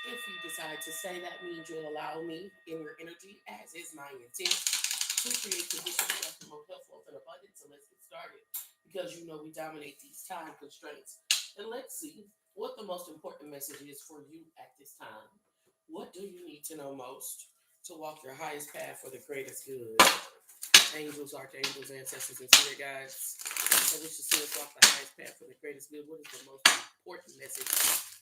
If you decide to say that means you'll allow me in your energy, as is my intent, to create conditions that promote health, wealth, and abundance. So let's get started because you know we dominate these time constraints. And let's see what the most important message is for you at this time. What do you need to know most to walk your highest path for the greatest good? Angels, archangels, ancestors, and spirit guides. So we should see us walk the highest path for the greatest good. What is the most important message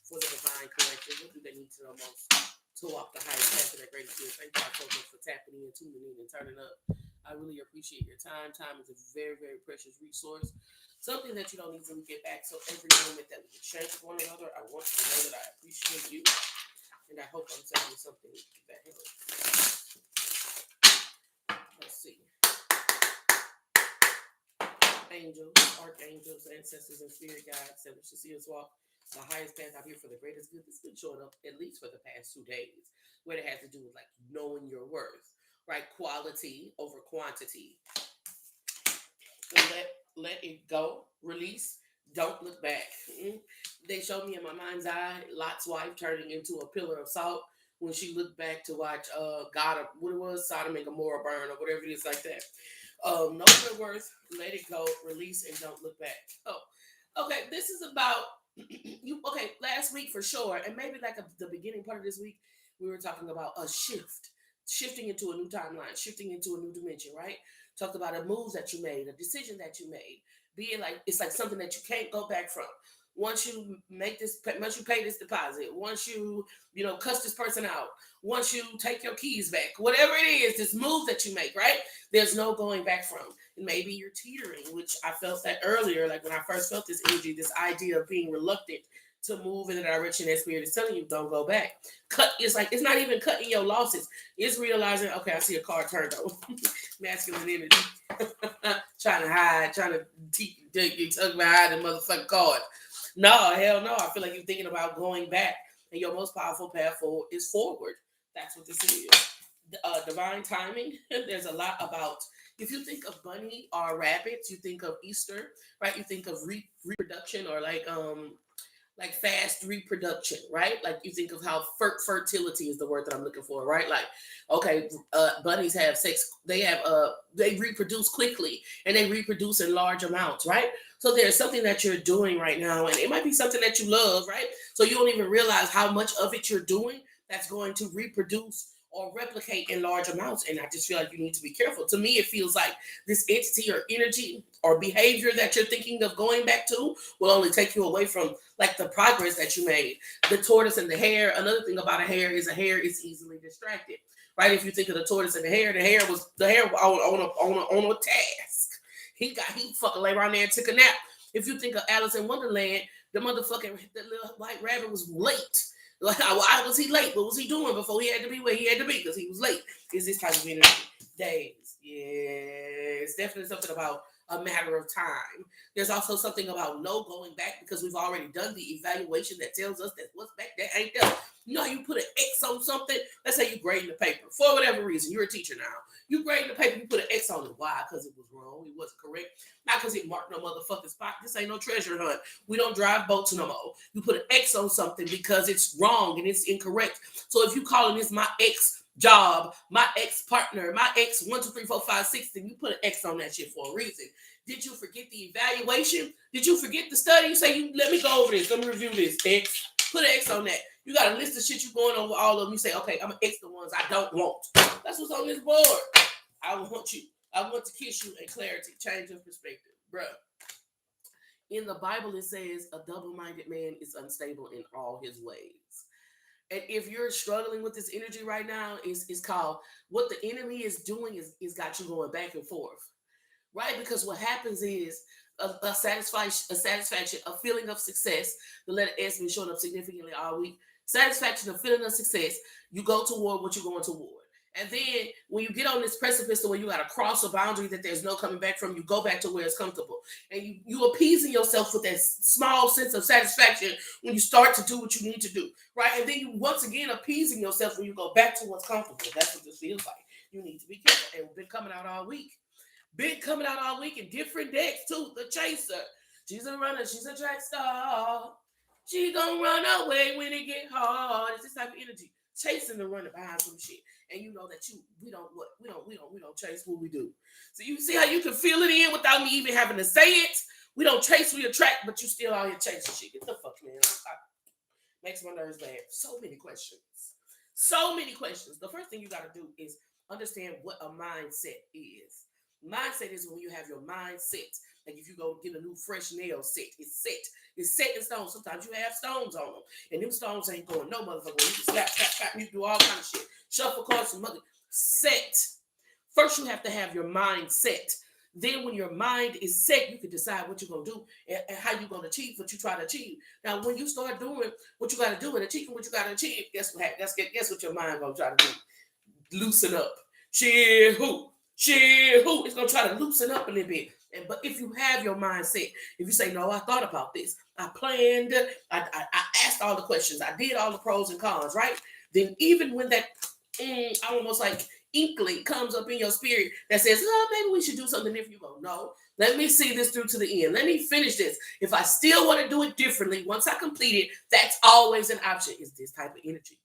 for the divine collective? What do they need to know most to walk the highest path for their greatest good? Thank y'all so much for tapping in, tuning in, and turning up. I really appreciate your time. Time is a very, very precious resource. Something that you don't easily get back. So every moment that we exchange with one another, I want you to know that I appreciate you. And I hope I'm saying something that helps. Let's see. Angels, archangels, ancestors, and spirit guides that we should see us walk the highest path out here for the greatest good. This has been showing up at least for the past 2 days, where it has to do with like knowing your worth, right? Quality over quantity. And let it go, release, don't look back. They showed me in my mind's eye Lot's wife turning into a pillar of salt when she looked back to watch God, what it was, Sodom and Gomorrah burn or whatever it is like that. Know your worth, let it go, release, and don't look back. Oh, okay. This is about you. Okay, last week for sure, and maybe like the beginning part of this week, we were talking about a shift, shifting into a new timeline, shifting into a new dimension. Right? Talked about a move that you made, a decision that you made. Being like it's like something that you can't go back from. Once you make this, once you pay this deposit, once you cuss this person out, once you take your keys back, whatever it is, this move that you make, right? There's no going back from. And maybe you're teetering, which I felt that earlier, like when I first felt this energy, this idea of being reluctant to move in the direction that spirit is telling you, don't go back. Cut. It's like it's not even cutting your losses. It's realizing, okay, I see a card turned on. Masculine energy. Trying to hide, trying to tuck behind the motherfucking card. No, hell no. I feel like you're thinking about going back, and your most powerful path forward is forward. That's what this is. Divine timing. There's a lot about. If you think of bunny or rabbits, you think of Easter, right? You think of reproduction or like fast reproduction, right? Like you think of how fertility is the word that I'm looking for, right? Like, okay, bunnies have sex, they reproduce quickly and they reproduce in large amounts, right? So there's something that you're doing right now, and it might be something that you love, right? So you don't even realize how much of it you're doing that's going to reproduce or replicate in large amounts. And I just feel like you need to be careful. To me, it feels like this entity or energy or behavior that you're thinking of going back to will only take you away from like the progress that you made. The tortoise and the hare. Another thing about a hare is easily distracted, right? If you think of the tortoise and the hare on a task. He fucking lay around there and took a nap. If you think of Alice in Wonderland, the little white rabbit was late. Like, why was he late? What was he doing before he had to be where he had to be? Because he was late. Is this type of energy? Days. Yeah, it's definitely something about a matter of time. There's also something about no going back because we've already done the evaluation that tells us that what's back there ain't there. You know, you put an X on something. Let's say you grading the paper for whatever reason. You're a teacher now. You grading the paper, you put an X on it. Why? Because it was wrong. It wasn't correct. Not because it marked no motherfucking spot. This ain't no treasure hunt. We don't drive boats no more. You put an X on something because it's wrong and it's incorrect. So if you calling this my ex job, my ex partner, my ex 1, 2, 3, 4, 5, 6, then you put an X on that shit for a reason. Did you forget the evaluation? Did you forget the study? You say, let me go over this. Let me review this. X. Put an X on that. You got a list of shit you going over all of them. You say, okay, I'm going to X the ones I don't want. That's what's on this board. I want you. I want to kiss you in clarity. Change of perspective. Bruh. In the Bible, it says a double-minded man is unstable in all his ways. And if you're struggling with this energy right now, it's called what the enemy is doing is got you going back and forth. Right? Because what happens is a satisfaction, a feeling of success. The letter S been showing up significantly all week. Satisfaction, a feeling of success. You go toward what you're going toward. And then when you get on this precipice to where you got to cross a boundary that there's no coming back from, you go back to where it's comfortable. And you appeasing yourself with that small sense of satisfaction when you start to do what you need to do. Right? And then you once again appeasing yourself when you go back to what's comfortable. That's what this feels like. You need to be careful. And we've been coming out all week. Been coming out all week in different decks too. The Chaser. She's a runner. She's a track star. She gonna run away when it get hard. It's this type of energy. Chasing and running behind some shit. And you know that we don't chase what we do. So you see how you can feel it in without me even having to say it? We don't chase, we attract, but you still out here chasing shit. Get the fuck, man. Makes my nerves bad. So many questions. So many questions. The first thing you gotta do is understand what a mindset is. Mindset is when you have your mind set. Like if you go get a new fresh nail set, it's set. It's set in stone. Sometimes you have stones on them. And them stones ain't going no motherfucker. You can slap, slap, slap, you can do all kind of shit. Shuffle cards, some mother. Set. First you have to have your mind set. Then when your mind is set, you can decide what you're going to do and how you're going to achieve what you try to achieve. Now, when you start doing what you got to do and achieving what you got to achieve, guess what your mind going to try to do? Loosen up. Shit, who? It's going to try to loosen up a little bit. But if you have your mindset, if you say, no, I thought about this, I planned, I asked all the questions, I did all the pros and cons, right? Then even when that almost like inkling comes up in your spirit that says, oh, maybe we should do something different, you go, no, let me see this through to the end. Let me finish this. If I still want to do it differently, once I complete it, that's always an option. Is this type of energy.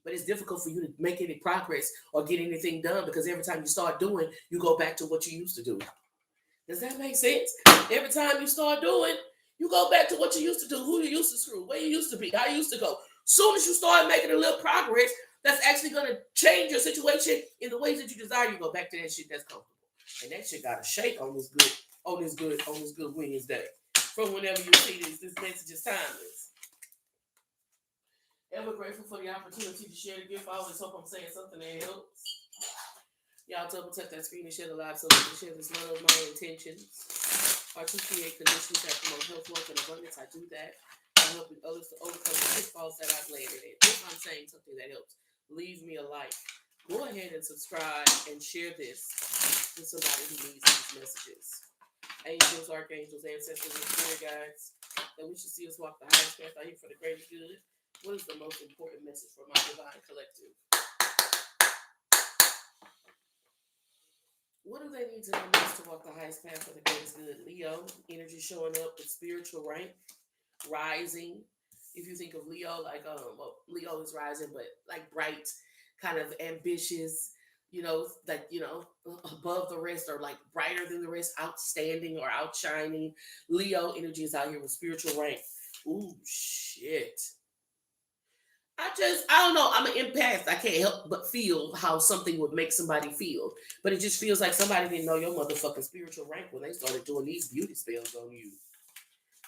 But it's difficult for you to make any progress or get anything done because every time you start doing, you go back to what you used to do. Does that make sense? Every time you start doing, you go back to what you used to do, who you used to screw, where you used to be, how you used to go. Soon as you start making a little progress, that's actually going to change your situation in the ways that you desire. You go back to that shit that's comfortable. And that shit got to shake on this good Wednesday. From whenever you see this message is timeless. Ever grateful for the opportunity to share the gift. I always hope I'm saying something that helps. Y'all double tap that screen and share the live so we can share this love, my intentions are to create conditions that promote health, wealth, and abundance. I do that by helping others to overcome the pitfalls that I've landed in. If I'm saying something that helps, leave me a like. Go ahead and subscribe and share this with somebody who needs these messages. Angels, archangels, ancestors, and spirit guides, that we should see us walk the highest path out here for the greater good. What is the most important message for my divine collective? What do they need to know most to walk the highest path for the greatest good? Leo, energy showing up with spiritual rank, rising. If you think of Leo, like Leo is rising, but like bright, kind of ambitious, above the rest or like brighter than the rest, outstanding or outshining. Leo energy is out here with spiritual rank. Ooh, shit. I don't know. I'm an empath. I can't help but feel how something would make somebody feel. But it just feels like somebody didn't know your motherfucking spiritual rank when they started doing these beauty spells on you.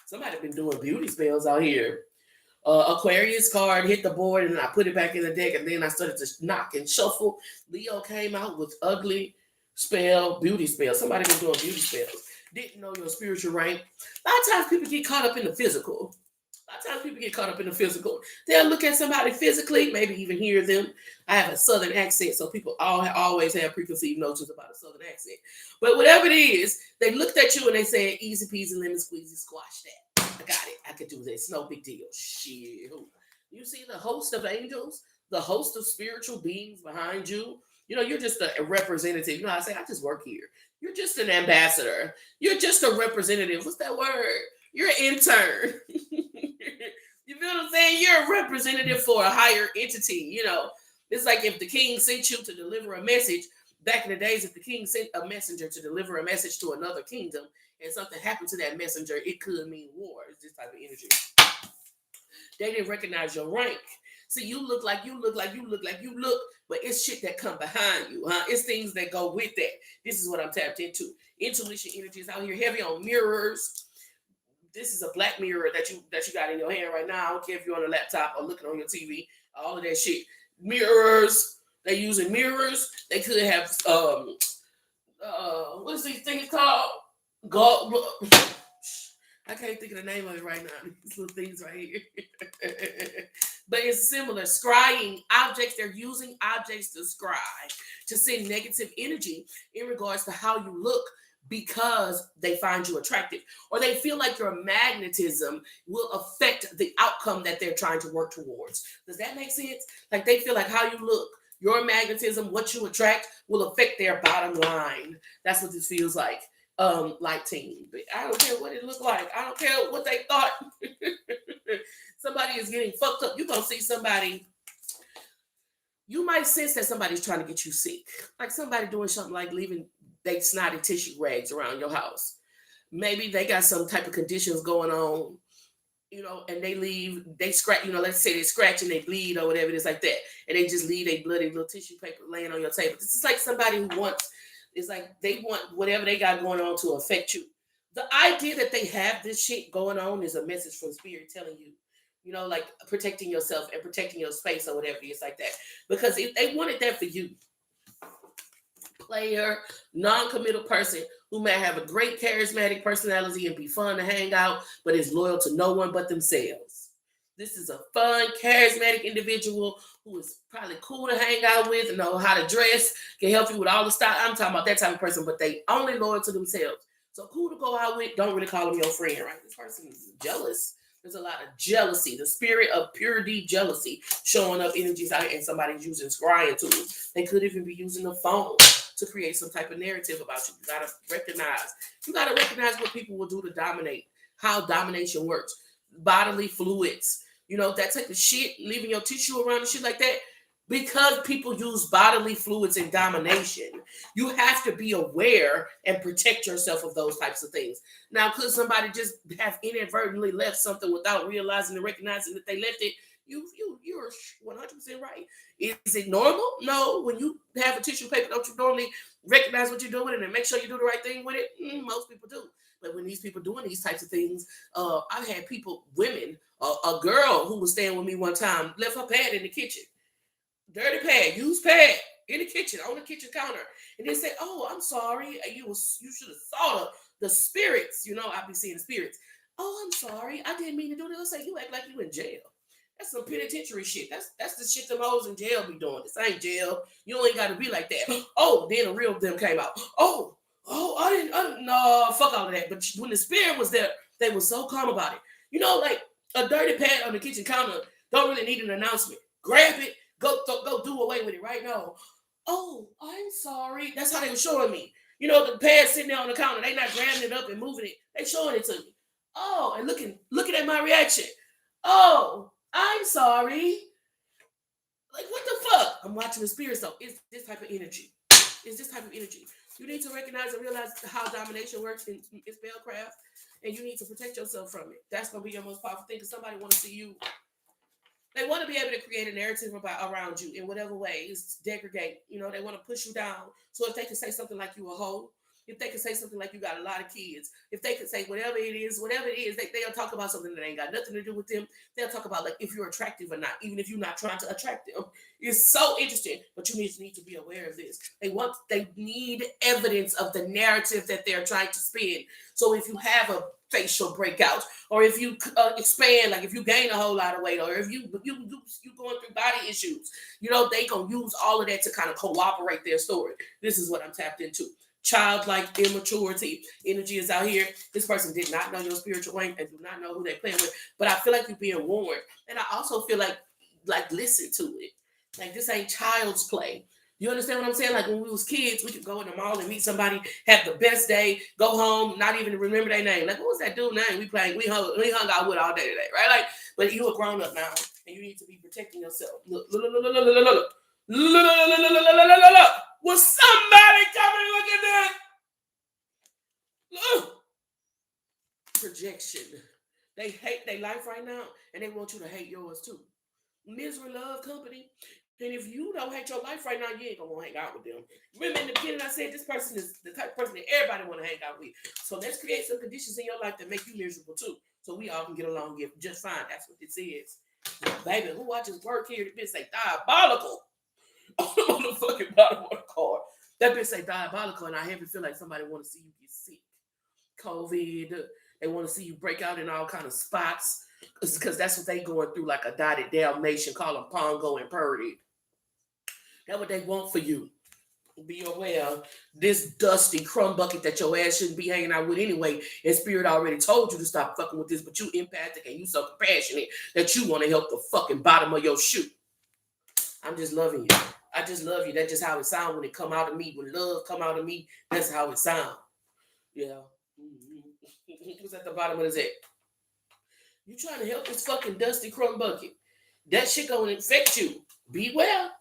Somebody been doing beauty spells out here. Aquarius card hit the board and I put it back in the deck and then I started to knock and shuffle. Leo came out with ugly spell, beauty spell. Somebody been doing beauty spells. Didn't know your spiritual rank. A lot of times people get caught up in the physical. They'll look at somebody physically, maybe even hear them. I have a southern accent, so people always have preconceived notions about a southern accent. But whatever it is, they looked at you and they said, easy peasy, lemon squeezy, squash that. I got it. I could do this. No big deal. Shit. You see the host of angels, the host of spiritual beings behind you. You're just a representative. I say, I just work here. You're just an ambassador. You're just a representative. What's that word? You're an intern. You feel what I'm saying? You're a representative for a higher entity. It's like if the king sent you to deliver a message. Back in the days, if the king sent a messenger to deliver a message to another kingdom and something happened to that messenger, it could mean war. It's this type of energy. They didn't recognize your rank. See, you look, but it's shit that come behind you. It's things that go with that. This is what I'm tapped into. Intuition energy is out here heavy on mirrors. This is a black mirror that you got in your hand right now. I don't care if you're on a laptop or looking on your TV. All of that shit. Mirrors. They using mirrors. They could have what's these things called? I can't think of the name of it right now. These little things right here. But it's similar. Scrying objects. They're using objects to scry, to send negative energy in regards to how you look, because they find you attractive, or they feel like your magnetism will affect the outcome that they're trying to work towards. Does that make sense? Like they feel like how you look, your magnetism, what you attract will affect their bottom line. That's what this feels like. like team. But I don't care what it looked like. I don't care what they thought. Somebody is getting fucked up. You're gonna see somebody. You might sense that somebody's trying to get you sick. Like somebody doing something like leaving they snotty tissue rags around your house. Maybe they got some type of conditions going on, and they scratch, let's say they scratch and they bleed or whatever it is like that. And they just leave a bloody little tissue paper laying on your table. This is like somebody who wants, it's like they want whatever they got going on to affect you. The idea that they have this shit going on is a message from spirit telling you, like protecting yourself and protecting your space or whatever it is like that. Because if they wanted that for you, player, non-committal person who may have a great charismatic personality and be fun to hang out, but is loyal to no one but themselves. This is a fun, charismatic individual who is probably cool to hang out with and know how to dress, can help you with all the style. I'm talking about that type of person, but they only loyal to themselves. So cool to go out with, don't really call them your friend, right? This person is jealous. There's a lot of jealousy, the spirit of purity, jealousy, showing up energies out and somebody's using scrying tools. They could even be using the phone to create some type of narrative about you. You gotta recognize what people will do to dominate, how domination works. Bodily fluids, that type of shit, leaving your tissue around and shit like that. Because people use bodily fluids in domination, you have to be aware and protect yourself of those types of things. Now, could somebody just have inadvertently left something without realizing and recognizing that they left it? You're 100% right. Is it normal? No. When you have a tissue paper, don't you normally recognize what you're doing and make sure you do the right thing with it? Most people do. But when these people doing these types of things, I've had women, a girl who was staying with me one time left her pad in the kitchen. Dirty pad, used pad in the kitchen, on the kitchen counter. And they say, "Oh, I'm sorry. You should have saw the spirits." I be seeing the spirits. "Oh, I'm sorry. I didn't mean to do this." I say, "You act like you in jail." That's some penitentiary shit. That's the shit them hoes in jail be doing. This ain't jail. You ain't got to be like that. Oh, then the real them came out. Oh, I didn't. No, fuck all of that. But when the spirit was there, they were so calm about it. Like a dirty pad on the kitchen counter don't really need an announcement. Grab it. Go do away with it right now. "Oh, I'm sorry." That's how they were showing me. The pad sitting there on the counter. They not grabbing it up and moving it. They showing it to me. Oh, and looking at my reaction. "Oh, I'm sorry." Like, what the fuck? I'm watching the spirits though. It's this type of energy. It's this type of energy. You need to recognize and realize how domination works in spellcraft, and you need to protect yourself from it. That's gonna be your most powerful thing, because somebody want to see you. They want to be able to create a narrative around you in whatever way. It's degrade. They want to push you down. So if they can say something like you a hoe, if they can say something like you got a lot of kids, if they can say whatever it is, they'll talk about something that ain't got nothing to do with them. They'll talk about like if you're attractive or not, even if you're not trying to attract them. It's so interesting, but you need to be aware of this. They need evidence of the narrative that they're trying to spin. So if you have a facial breakout, or if you expand, like if you gain a whole lot of weight, or if you going through body issues, they gonna use all of that to kind of corroborate their story. This is what I'm tapped into. Childlike immaturity energy is out here. This person did not know your spiritual rank and do not know who they're playing with. But I feel like you're being warned, and I also feel like listen to it. Like, this ain't child's play. You understand what I'm saying? Like, when we was kids, we could go in the mall and meet somebody, have the best day, go home, not even remember their name. Like, what was that dude name? We hung out with all day today, right? Like, but you a grown up now, and you need to be protecting yourself. Look. Was somebody coming? Look at that. Projection. They hate their life right now, and they want you to hate yours too. Misery love company. And if you don't hate your life right now, you ain't gonna want to hang out with them. Remember in the beginning I said this person is the type of person that everybody want to hang out with. So let's create some conditions in your life that make you miserable too, so we all can get along just fine. That's what this is. Baby, who watches work here? The bitch say diabolical on the motherfucking bottom of the card. That bitch say diabolical, and I have to feel like somebody want to see you get sick. COVID, they want to see you break out in all kind of spots, because that's what they going through, like a dotted Dalmatian, call them Pongo and Purdy. That's what they want for you. Be aware, this dusty crumb bucket that your ass shouldn't be hanging out with anyway, and spirit already told you to stop fucking with this, but you empathic and you so compassionate that you want to help the fucking bottom of your shoe. I'm just loving you. I just love you. That's just how it sounds when it come out of me. When love come out of me, that's how it sounds. Yeah. What's at the bottom of the Zach? You trying to help this fucking dusty crumb bucket. That shit gonna infect you. Be well.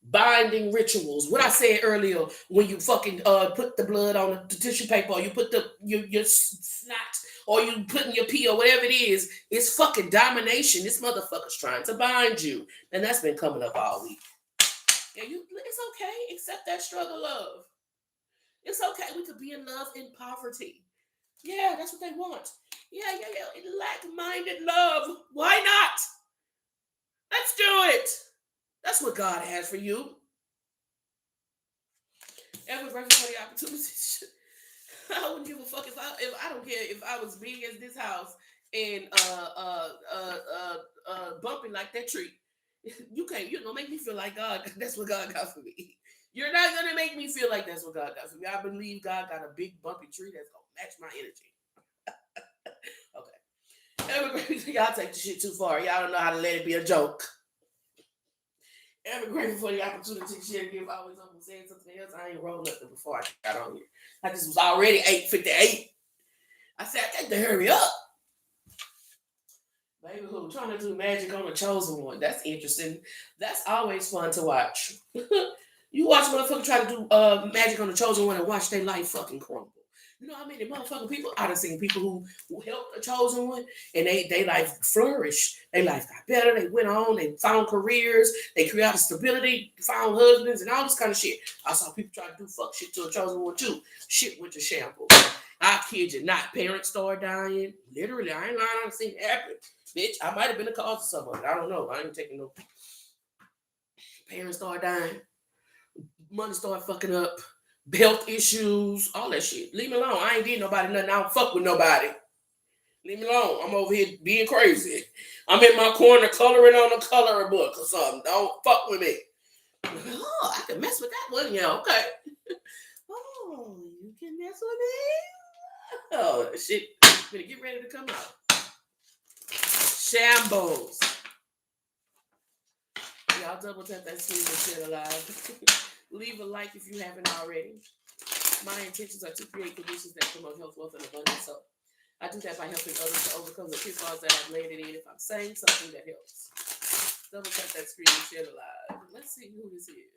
Binding rituals. What I said earlier, when you fucking put the blood on the tissue paper, or you put your snot, or you put in your pee, or whatever it is, it's fucking domination. This motherfucker's trying to bind you, and that's been coming up all week. Yeah, it's okay. Accept that struggle, love. It's okay. We could be in love in poverty. Yeah, that's what they want. Yeah. Like-minded love. Why not? Let's do it. That's what God has for you. Ever grateful for the opportunity. I wouldn't give a fuck if I don't care if I was big as this house and bumping like that tree. You can't, make me feel like God. That's what God got for me. You're not gonna make me feel like that's what God got for me. I believe God got a big bumpy tree that's gonna match my energy. Okay. Y'all take the shit too far. Y'all don't know how to let it be a joke. Ever grateful for the opportunity to share give. I always almost saying something else. I ain't rolled nothing before I got on here. I just was already 8:58. I said, I got to hurry up. Baby who trying to do magic on the chosen one. That's interesting. That's always fun to watch. You watch motherfuckers try to do magic on the chosen one and watch their life fucking crumble. You know how many motherfucking people I done seen people who helped the chosen one and they life flourished. Their life got better. They went on. They found careers. They created stability. Found husbands and all this kind of shit. I saw people try to do fuck shit to a chosen one too. Shit went to shambles. I kid you not. Parents started dying. Literally, I ain't lying. I've seen it happen. Bitch, I might have been the cause of some of it. I don't know. I ain't taking no. Parents started dying. Money started fucking up. Health issues, all that shit. Leave me alone. I ain't did nobody nothing. I don't fuck with nobody. Leave me alone. I'm over here being crazy. I'm in my corner coloring on a coloring book or something. Don't fuck with me. Oh, I can mess with that one. Yeah, okay. Oh, you can mess with me? Oh, shit. Better get ready to come out. Shambles. Y'all double tap that screen and share alive. Leave a like if you haven't already. My intentions are to create conditions that promote health, wealth, and abundance. So I do that by helping others to overcome the pitfalls that I've landed in if I'm saying something that helps. Double tap that screen and share alive. Let's see who this is.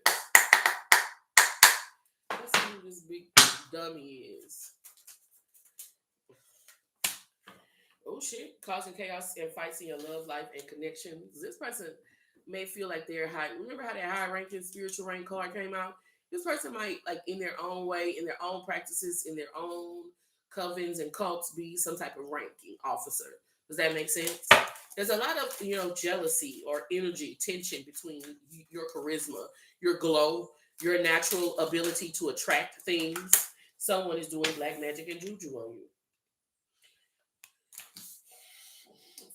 Let's see who this big dummy is. Oh shit. Causing chaos and fights in your love life and connections. This person may feel like they're high. Remember how that high ranking spiritual rank card came out? This person might, like, in their own way, in their own practices, in their own covens and cults, be some type of ranking officer. Does that make sense? There's a lot of, jealousy or energy, tension between your charisma, your glow, your natural ability to attract things. Someone is doing black magic and juju on you.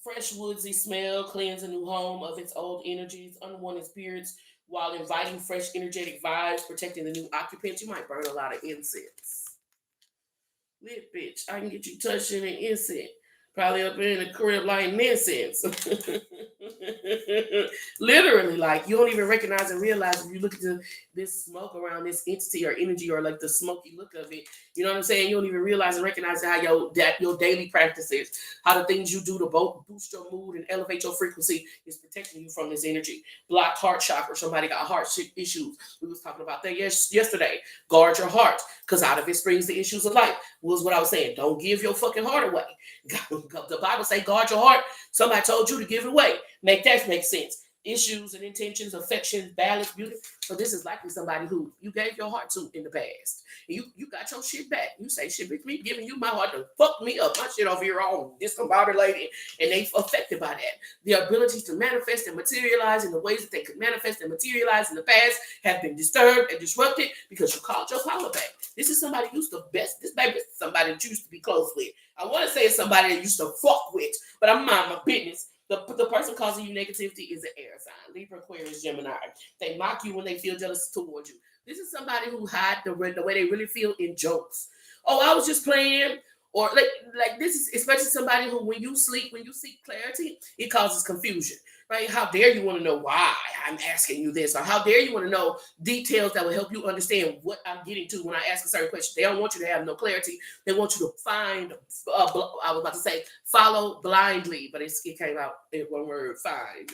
Fresh woodsy smell cleanse a new home of its old energies, unwanted spirits, while inviting fresh energetic vibes, protecting the new occupant. You might burn a lot of incense. Lit bitch, I can get you touching an incense. Probably up in the crib lighting incense. Literally, like, you don't even recognize and realize if you look at this smoke around this entity or energy, or like the smoky look of it. You know what I'm saying? You don't even realize and recognize how your daily practices, how the things you do to both boost your mood and elevate your frequency is protecting you from this energy. Blocked heart chakra. Somebody got heart issues. We was talking about that yesterday. Guard your heart, because out of it springs the issues of life. Was what I was saying. Don't give your fucking heart away. The Bible say guard your heart. Somebody told you to give it away. Make that make sense. Issues and intentions, affection, balance, beauty. So this is likely somebody who you gave your heart to in the past. You got your shit back. You say, shit, bitch, me giving you my heart to fuck me up. My shit over here all discombobulated, and they affected by that. The ability to manifest and materialize in the ways that they could manifest and materialize in the past have been disturbed and disrupted because you called your power back. This is somebody you used to best. This baby is somebody that you used to be close with. I want to say it's somebody that used to fuck with, but I'm mind my business. The person causing you negativity is an air sign. Libra, Aquarius, Gemini. They mock you when they feel jealous towards you. This is somebody who hide the way they really feel in jokes. Oh, I was just playing. Or like this is especially somebody who when you seek clarity, it causes confusion. Right? How dare you want to know why? I'm asking you this? Or how dare you want to know details that will help you understand what I'm getting to when I ask a certain question? They don't want you to have no clarity. They want you to find, I was about to say, follow blindly, but it came out in one word, find.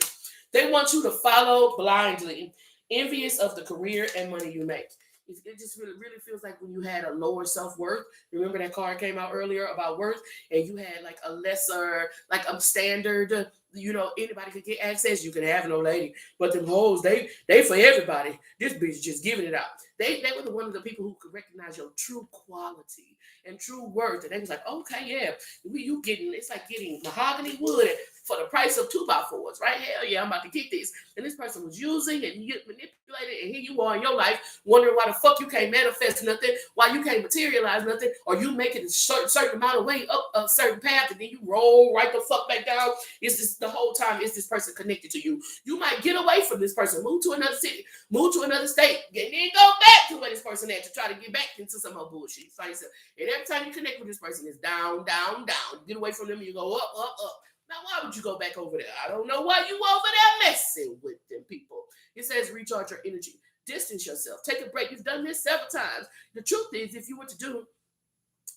They want you to follow blindly, envious of the career and money you make. It just really feels like when you had a lower self-worth. Remember that card came out earlier about worth, and you had like a lesser, like a standard, anybody could get access. You can have no lady. But them hoes, they for everybody. This bitch just giving it out. They were one of the people who could recognize your true quality and true worth. And they was like, okay, yeah, it's like getting mahogany wood for the price of 2x4s, right? Hell yeah, I'm about to get this. And this person was using and manipulated, and here you are in your life wondering why the fuck you can't manifest nothing, why you can't materialize nothing, or you make it a certain amount of way up a certain path, and then you roll right the fuck back down. It's just the whole time is this person connected to you. You might get away from this person, move to another city, move to another state, and then go back to where this person at to try to get back into some more bullshit. And every time you connect with this person, it's down, down, down. You get away from them, you go up, up, up. Now, why would you go back over there? I don't know why you over there messing with them people. It says recharge your energy. Distance yourself. Take a break. You've done this several times. The truth is, if you were to do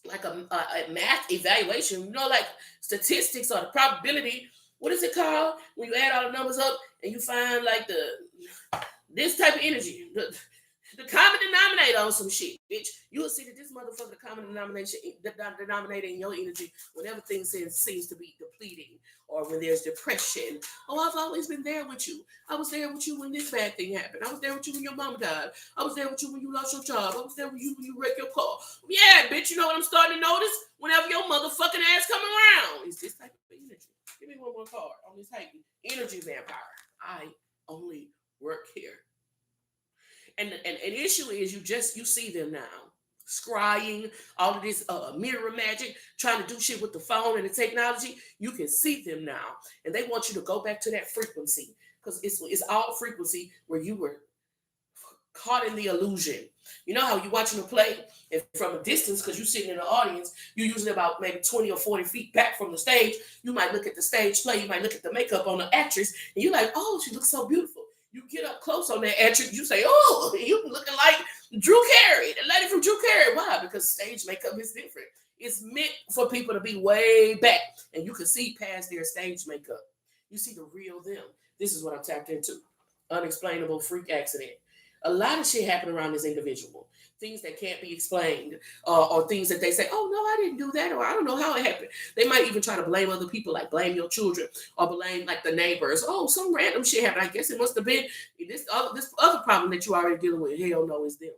like a math evaluation, like statistics or the probability, what is it called? When you add all the numbers up and you find like this type of energy, the common denominator on some shit, bitch. You will see that this motherfucker, the common denominator in your energy, whenever things seems to be depleting, or when there's depression. Oh, I've always been there with you. I was there with you when this bad thing happened. I was there with you when your mama died. I was there with you when you lost your job. I was there with you when you wrecked your car. Yeah, bitch, you know what I'm starting to notice? Whenever your motherfucking ass come around, it's this type of energy. Give me one more card on this energy vampire. I only work here. And an issue is you see them now scrying, all of this mirror magic, trying to do shit with the phone and the technology. You can see them now, and they want you to go back to that frequency, because it's all frequency where you were caught in the illusion. You know how you watching a play, and from a distance, because you're sitting in the audience, you're usually about maybe 20 or 40 feet back from the stage. You might look at the stage play, you might look at the makeup on the actress, and you're like, oh, she looks so beautiful. You get up close on that actress, you say, oh, you looking like Drew Carey, the lady from Drew Carey. Why? Because stage makeup is different. It's meant for people to be way back, and you can see past their stage makeup. You see the real them. This is what I'm tapped into. Unexplainable freak accident. A lot of shit happened around this individual. Things that can't be explained, or things that they say, oh, no, I didn't do that, or I don't know how it happened. They might even try to blame other people, like blame your children, or blame like the neighbors. Oh, some random shit happened. I guess it must have been this other problem that you already dealing with. Hell no, it's them.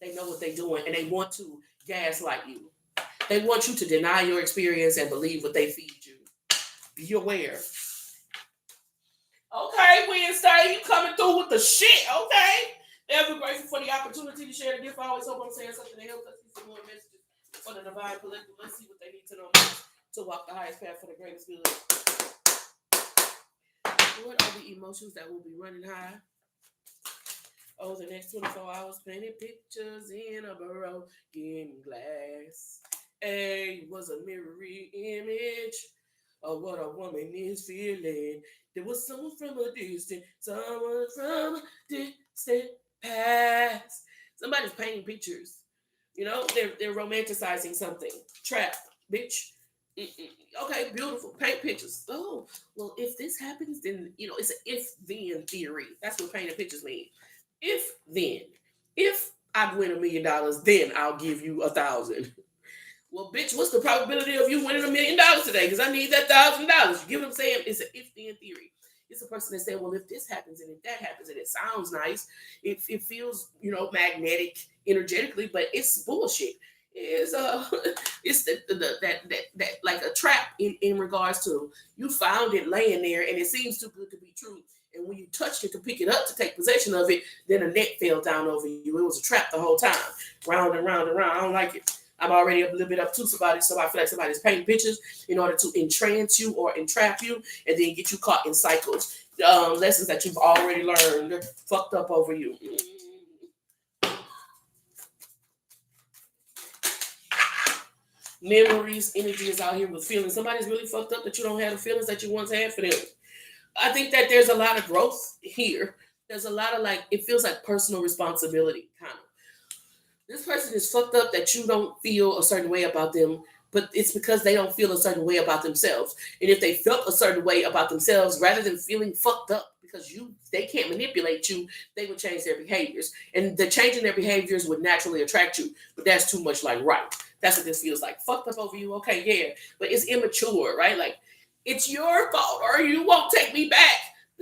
They know what they're doing, and they want to gaslight you. They want you to deny your experience and believe what they feed you. Be aware. Okay, Wednesday, you coming through with the shit, okay? Ever grateful for the opportunity to share the gift. I always hope I'm saying something to help us see some more messages for the divine collective. Let's see what they need to know to walk the highest path for the greatest good. What are the emotions that will be running high? Oh, the next 24 hours, painting pictures in a broken glass. A was a mirroring image of what a woman is feeling. There was someone from a distant past. Somebody's painting pictures. They're romanticizing something. Trap, bitch. Okay, beautiful. Paint pictures. Oh, well, if this happens, then it's an if-then theory. That's what painting pictures mean. If I win $1 million, then I'll give you 1,000. Well, bitch, what's the probability of you winning $1 million today? Because I need that $1,000. You get what I'm saying? It's an if-then theory. It's a person that said, well, if this happens and if that happens and it sounds nice, it feels, magnetic energetically, but it's bullshit. It's that like a trap in regards to you found it laying there and it seems too good to be true. And when you touched it to pick it up to take possession of it, then a net fell down over you. It was a trap the whole time, round and round and round. I don't like it. I'm already a little bit up to somebody, so I feel like somebody's painting pictures in order to entrance you or entrap you and then get you caught in cycles. Lessons that you've already learned, fucked up over you. Memories, energy is out here with feelings. Somebody's really fucked up that you don't have the feelings that you once had for them. I think that there's a lot of growth here There's a lot of like, it feels like personal responsibility, kind of. This person is fucked up that you don't feel a certain way about them, but it's because they don't feel a certain way about themselves. And if they felt a certain way about themselves, rather than feeling fucked up because they can't manipulate you, they would change their behaviors. And the changing their behaviors would naturally attract you. But that's too much like right. That's what this feels like. Fucked up over you, okay, yeah. But it's immature, right? Like, it's your fault or you won't take me back.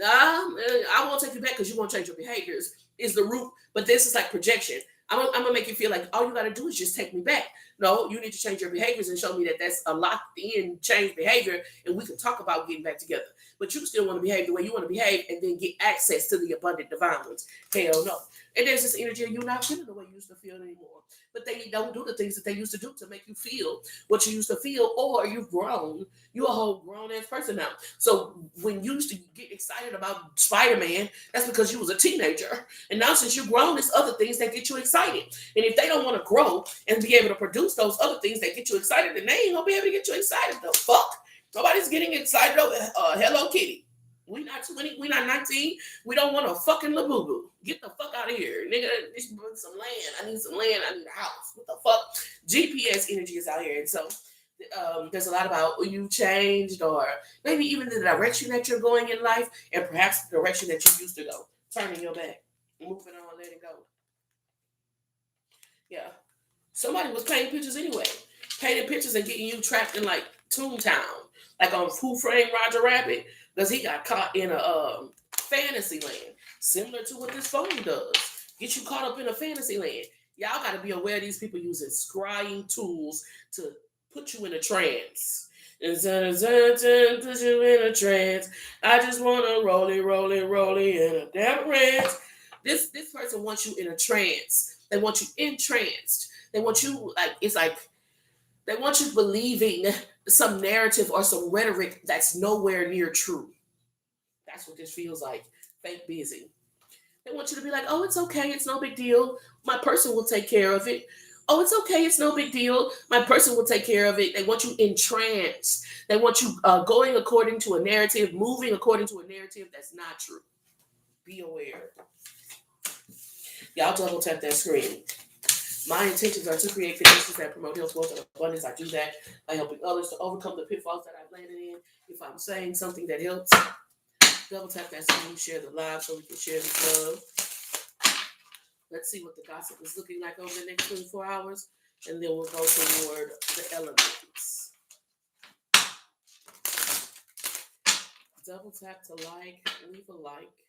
I won't take you back because you won't change your behaviors is the root. But this is like projection. I'm gonna make you feel like all you gotta do is just take me back. No, you need to change your behaviors and show me that that's a locked in change behavior, and we can talk about getting back together. But you still want to behave the way you want to behave, and then get access to the abundant divine ones. Hell no. And there's this energy of you not feeling the way you used to feel anymore. But they don't do the things that they used to do to make you feel what you used to feel, or you've grown. You're a whole grown ass person now. So when you used to get excited about Spider-Man, that's because you was a teenager. And now since you've grown, there's other things that get you excited. And if they don't want to grow and be able to produce those other things that get you excited, then they ain't gonna be able to get you excited. The fuck? Nobody's getting excited over Hello Kitty. We not 20, we not 19. We don't want a fucking Labubu. Get the fuck out of here. Nigga, this some land. I need some land. I need a house. What the fuck? GPS energy is out here. And so there's a lot about you changed, or maybe even the direction that you're going in life, and perhaps the direction that you used to go. Turning your back. Moving on, letting go. Yeah. Somebody was painting pictures anyway. Painting pictures and getting you trapped in like Toontown. Like on Who Framed Roger Rabbit. Because he got caught in a fantasy land. Similar to what this phone does. Get you caught up in a fantasy land. Y'all got to be aware these people using scrying tools to put you in a trance. Put you in a trance. I just want to roll it in a damn trance. This person wants you in a trance. They want you entranced. They want you they want you believing some narrative or some rhetoric that's nowhere near true. That's what this feels like. Fake busy. They want you to be like, oh, it's okay. It's no big deal. My person will take care of it. Oh, it's okay. It's no big deal. My person will take care of it. They want you entranced. They want you going according to a narrative, moving according to a narrative that's not true. Be aware. Y'all double tap that screen. My intentions are to create conditions that promote health, wealth, and abundance. I do that by helping others to overcome the pitfalls that I've landed in. If I'm saying something that helps, double tap that screen, share the live so we can share this love. Let's see what the gossip is looking like over the next 24 hours, and then we'll go toward the elements. Double tap to like, leave a like.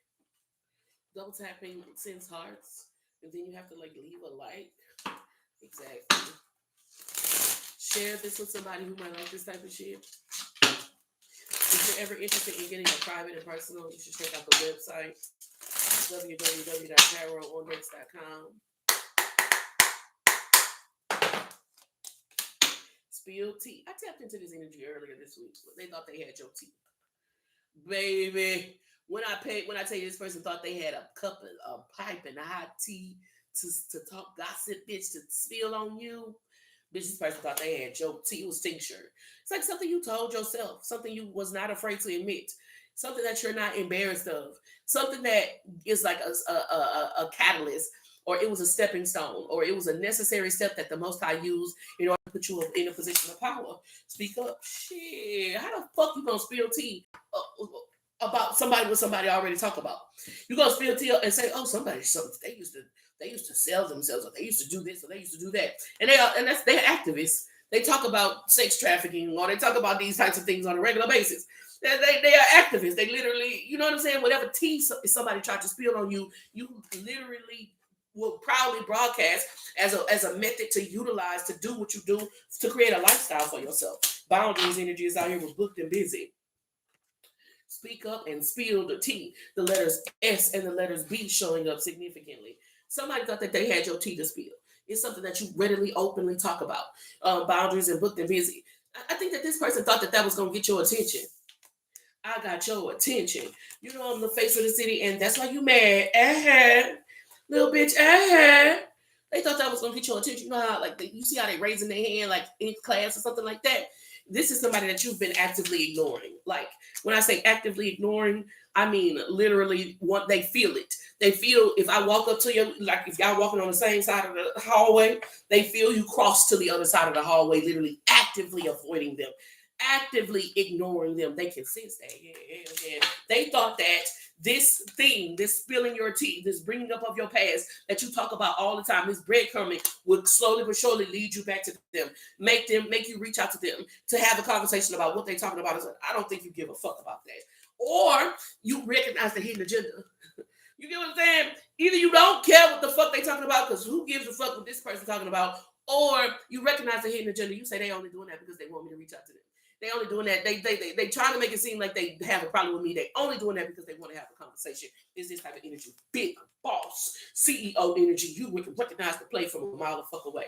Double tapping sends hearts, and then you have to like leave a like. Exactly. Share this with somebody who might like this type of shit. If you're ever interested in getting a private and personal, you should check out the website www.tarotondecks.com. Spill tea. I tapped into this energy earlier this week. They thought they had your tea, baby. When I tell you this person thought they had a cup of a pipe and a hot tea to talk gossip, bitch, to spill on you. Bitch, this person thought they had your tea. It was tincture. It's like something you told yourself, something you was not afraid to admit, something that you're not embarrassed of, something that is like a catalyst, or it was a stepping stone, or it was a necessary step that the Most High used in order to put you in a position of power. Speak up. Shit, how the fuck you gonna spill tea about somebody what somebody already talk about? You gonna spill tea and say, oh, they used to sell themselves, or they used to do this, or they used to do that, and they're activists. They talk about sex trafficking, or they talk about these types of things on a regular basis. They are activists. They literally, you know what I'm saying? Whatever tea somebody tried to spill on you, you literally will proudly broadcast as a method to utilize to do what you do to create a lifestyle for yourself. Boundaries energy is out here with booked and busy. Speak up and spill the tea. The letters S and the letters B showing up significantly. Somebody thought that they had your tea to spill. It's something that you readily, openly talk about. Boundaries and booked and busy. I think that this person thought that was going to get your attention. I got your attention. You know I'm the face of the city, and that's why you mad. Little bitch. They thought that was going to get your attention. You know how, like, you see how they raising their hand, like in class or something like that? this is somebody that you've been actively ignoring. Like when I say actively ignoring, I mean literally what they feel it. They feel if I walk up to you, like if y'all walking on the same side of the hallway, they feel you cross to the other side of the hallway, literally actively avoiding them, actively ignoring them. They can sense that. Yeah. They thought that this thing, this spilling your tea, this bringing up of your past that you talk about all the time, this breadcrumbing would slowly but surely lead you back to them, make you reach out to them to have a conversation about what they're talking about. It's like, I don't think you give a fuck about that. Or you recognize the hidden agenda. You get what I'm saying? Either you don't care what the fuck they talking about, because who gives a fuck what this person talking about, or you recognize the hidden agenda. You say they only doing that because they want me to reach out to them. They only doing that. They trying to make it seem like they have a problem with me. They only doing that because they want to have a conversation. Is this type of energy? Big boss, CEO energy. You recognize the play from a mile of fuck away.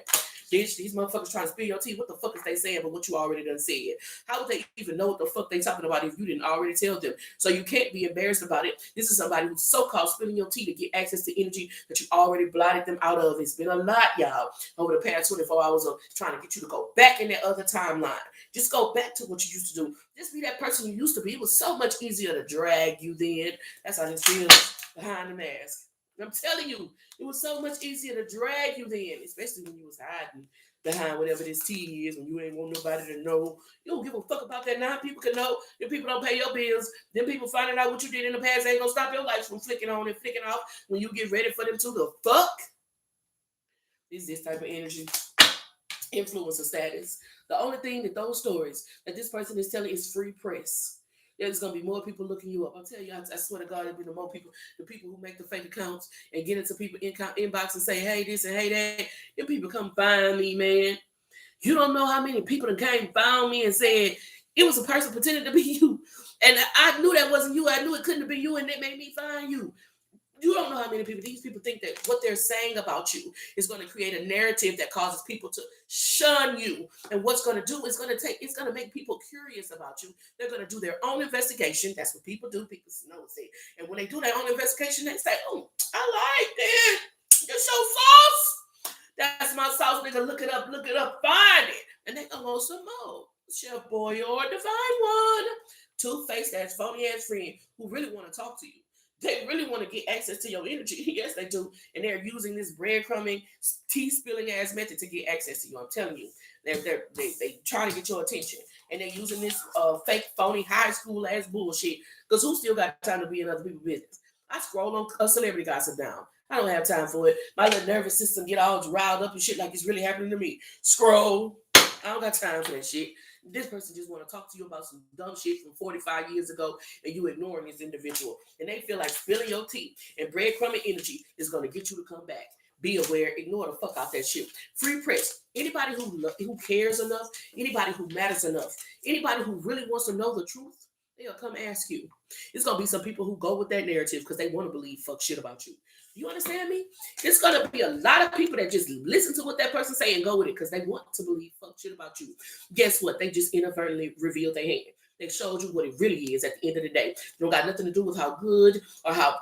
Bitch, these motherfuckers trying to spill your tea. What the fuck is they saying but what you already done said? How would they even know what the fuck they talking about if you didn't already tell them? So you can't be embarrassed about it. This is somebody who's so-called spilling your tea to get access to energy that you already blotted them out of. It's been a lot, y'all, over the past 24 hours of trying to get you to go back in that other timeline. Just go back to what you used to do. Just be that person you used to be. It was so much easier to drag you then. That's how this feels behind the mask. I'm telling you, it was so much easier to drag you then, especially when you was hiding behind whatever this tea is, when you ain't want nobody to know. You don't give a fuck about that now. People can know. If people don't pay your bills, then people finding out what you did in the past ain't gonna stop your life from flicking on and flicking off when you get ready for them to the fuck. Is this type of energy. Influencer status. The only thing that those stories that this person is telling is free press. There's gonna be more people looking you up. I'll tell you, I swear to God, there'll be the more people, the people who make the fake accounts and get into people inbox and say, hey, this and hey, that. Them people come find me, man. You don't know how many people that came found me and said it was a person pretending to be you. And I knew that wasn't you. I knew it couldn't have been you, and they made me find you. You don't know how many people, these people think that what they're saying about you is going to create a narrative that causes people to shun you. And what's going to do is it's going to make people curious about you. They're going to do their own investigation. That's what people do. People know it. And when they do their own investigation, they say, oh, I like that. You're so sauce. That's my sauce. Nigga, look it up, find it. And they gonna want some more. Chef Boy or Divine One. Two-faced ass, phony ass friend who really want to talk to you. They really want to get access to your energy. Yes, they do. And they're using this breadcrumbing, tea spilling ass method to get access to you. I'm telling you. They trying to get your attention. And they're using this fake, phony, high school ass bullshit. Because who still got time to be in other people's business? I scroll on a celebrity gossip down. I don't have time for it. My little nervous system get all riled up and shit like it's really happening to me. Scroll. I don't got time for that shit. This person just want to talk to you about some dumb shit from 45 years ago, and you ignoring this individual. And they feel like spilling your tea and breadcrumbing energy is going to get you to come back. Be aware. Ignore the fuck out that shit. Free press. Anybody who cares enough, anybody who matters enough, anybody who really wants to know the truth, they'll come ask you. It's going to be some people who go with that narrative because they want to believe fuck shit about you. You understand me? It's going to be a lot of people that just listen to what that person say and go with it because they want to believe fuck shit about you. Guess what? They just inadvertently revealed their hand. They showed you what it really is at the end of the day. It don't got nothing to do with how good or how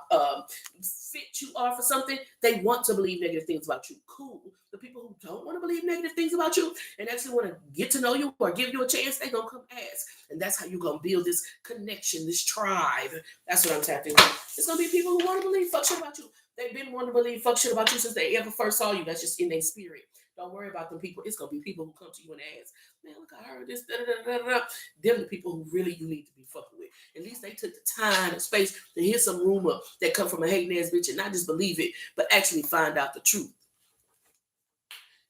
fit you are for something. They want to believe negative things about you. Cool. The people who don't want to believe negative things about you and actually want to get to know you or give you a chance, they going to come ask. And that's how you're going to build this connection, this tribe. That's what I'm tapping into. It's going to be people who want to believe fuck shit about you. They've been wanting to believe fuck shit about you since they ever first saw you. That's just in their spirit. Don't worry about them people. It's going to be people who come to you and ask, man, look, I heard this, Them the people who really you need to be fucking with. At least they took the time and space to hear some rumor that come from a hating ass bitch and not just believe it, but actually find out the truth.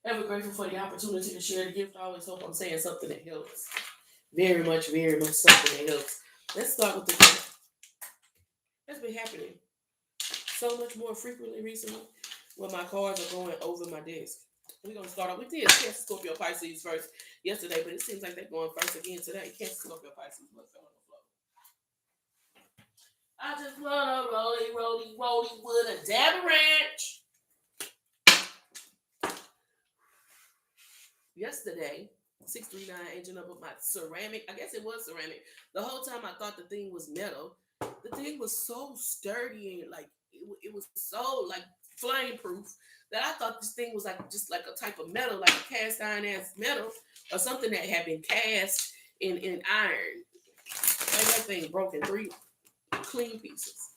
Ever grateful for the opportunity to share the gift. I always hope I'm saying something that helps. Very much something that helps. Let's start with the gift. That's been happening so much more frequently recently when my cards are going over my desk. We're going to start off. We did Cancer, Scorpio, Pisces first yesterday, but it seems like they're going first again today. Cancer, Scorpio, Pisces. What's on the floor? I just want a rolly with a dab of ranch. Yesterday, 639 aging up with my ceramic. I guess it was ceramic. The whole time I thought the thing was metal. The thing was so sturdy and like it was so like flame proof that I thought this thing was like just like a type of metal, like a cast iron ass metal or something that had been cast in iron. Like that thing broke in 3 clean pieces.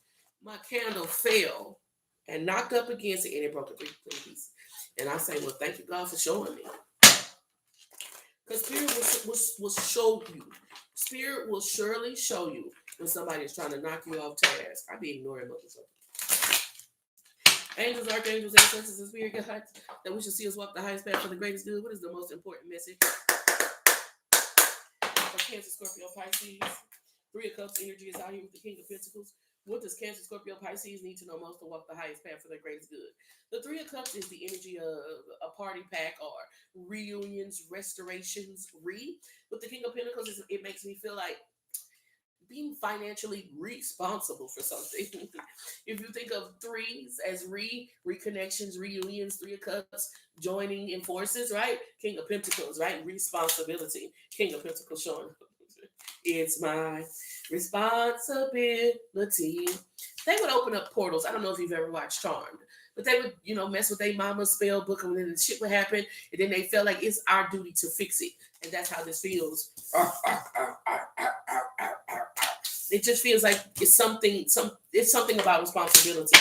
My candle fell and knocked up against it, and it broke in 3 clean pieces. And I say, well, thank you, God, for showing me. Because Spirit will show you. Spirit will surely show you when somebody is trying to knock you off task. I be ignoring motherfuckers. Angels, archangels, ancestors, and spirit guides that we should see us walk the highest path for the greatest good. What is the most important message for Cancer, Scorpio, Pisces? 3 of Cups energy is out here with the King of Pentacles. What does Cancer, Scorpio, Pisces need to know most to walk the highest path for their greatest good? The 3 of Cups is the energy of a party pack or reunions, restorations, With the King of Pentacles, it makes me feel like being financially responsible for something. If you think of 3s as reconnections, reunions, 3 of Cups, joining in forces, right? King of Pentacles, right? Responsibility. King of Pentacles showing up. It's my responsibility. They would open up portals. I don't know if you've ever watched Charmed, but they would, mess with their mama's spell book, and then the shit would happen, and then they felt like it's our duty to fix it. And that's how this feels. It just feels like it's something about responsibility.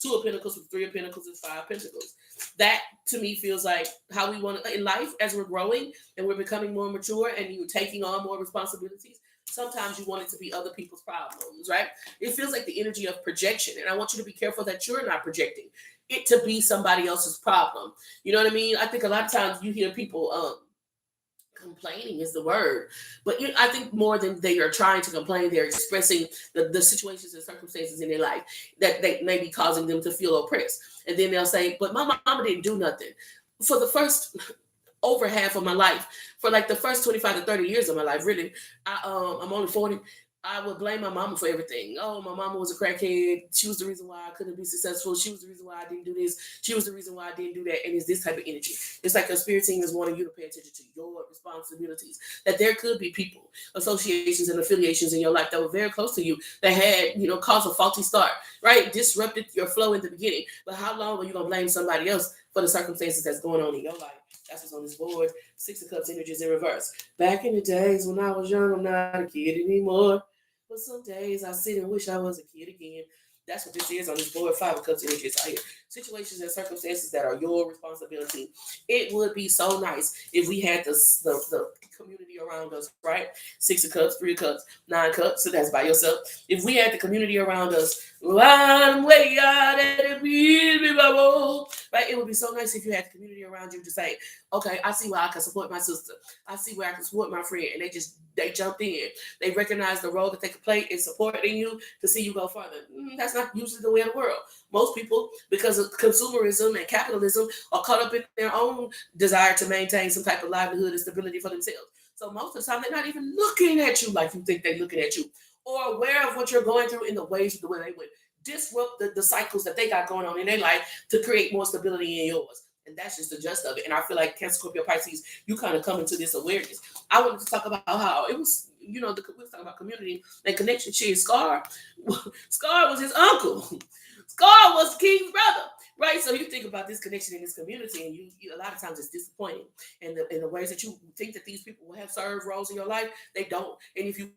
2 of Pentacles with 3 of Pentacles and 5 of Pentacles. That to me feels like how we want to in life as we're growing and we're becoming more mature and you're taking on more responsibilities. Sometimes you want it to be other people's problems, right? It feels like the energy of projection. And I want you to be careful that you're not projecting it to be somebody else's problem. You know what I mean? I think a lot of times you hear people, complaining is the word, but I think more than they are trying to complain, they're expressing the situations and circumstances in their life that they may be causing them to feel oppressed. And then they'll say, but my mama didn't do nothing. For the first over half of my life, for like the first 25 to 30 years of my life, really, I'm only 40. I would blame my mama for everything. Oh, my mama was a crackhead. She was the reason why I couldn't be successful. She was the reason why I didn't do this. She was the reason why I didn't do that. And it's this type of energy. It's like a spirit team is wanting you to pay attention to your responsibilities. That there could be people, associations, and affiliations in your life that were very close to you that had, caused a faulty start, right? Disrupted your flow in the beginning. But how long are you going to blame somebody else for the circumstances that's going on in your life? That's what's on this board. 6 of Cups energies in reverse. Back in the days when I was young, I'm not a kid anymore. But some days I sit and wish I was a kid again. That's what this is on this board. 5 of Cups energies out here. Situations and circumstances that are your responsibility. It would be so nice if we had the community around us, right? 6 of Cups, 3 of Cups, 9 of Cups. So that's by yourself. If we had the community around us, right? It would be so nice if you had the community around you to say, okay, I see where I can support my sister. I see where I can support my friend. And they jumped in. They recognize the role that they can play in supporting you to see you go further. That's not usually the way of the world. Most people, because of consumerism and capitalism, are caught up in their own desire to maintain some type of livelihood and stability for themselves. So most of the time, they're not even looking at you like you think they're looking at you, or aware of what you're going through in the ways the way they would disrupt the cycles that they got going on in their life to create more stability in yours. And that's just the gist of it. And I feel like Cancer, Scorpio, Pisces, you kind of come into this awareness. I wanted to talk about how it was, we was talking about community and connection. Scar was his uncle. Scar was King's brother, right? So you think about this connection in this community, and you a lot of times it's disappointing. And the ways that you think that these people will have served roles in your life, they don't. And if you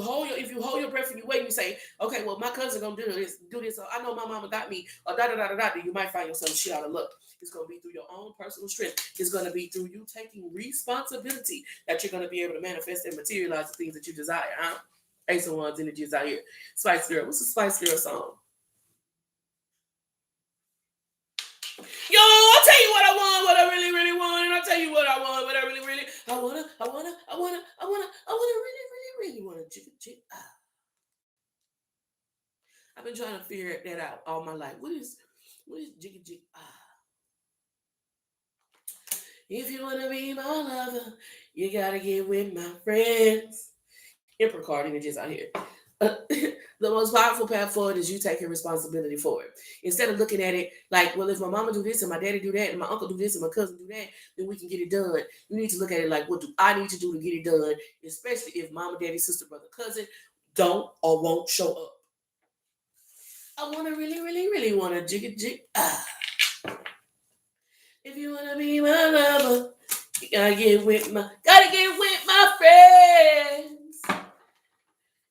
hold your breath and you wait and you say, okay, well, my cousin gonna do this, or I know my mama got me, or you might find yourself shit out of luck. It's gonna be through your own personal strength. It's gonna be through you taking responsibility that you're gonna be able to manifest and materialize the things that you desire. Huh? Ace of Wands energies out here. Spice Girl. What's the Spice Girl song? Yo, I'll tell you what I want, what I really, really want, and I'll tell you what I want, what I really, really, I wanna really want to jig. I've been trying to figure that out all my life. What is jig? If you want to be my lover, you gotta get with my friends. Emperor card images out here. The most powerful path forward is you taking responsibility for it. Instead of looking at it like, well, if my mama do this and my daddy do that and my uncle do this and my cousin do that, then we can get it done. You need to look at it like, what do I need to do to get it done? Especially if mama, daddy, sister, brother, cousin don't or won't show up. I want to really, really, really want to jig. If you want to be my lover, Gotta get with my friends.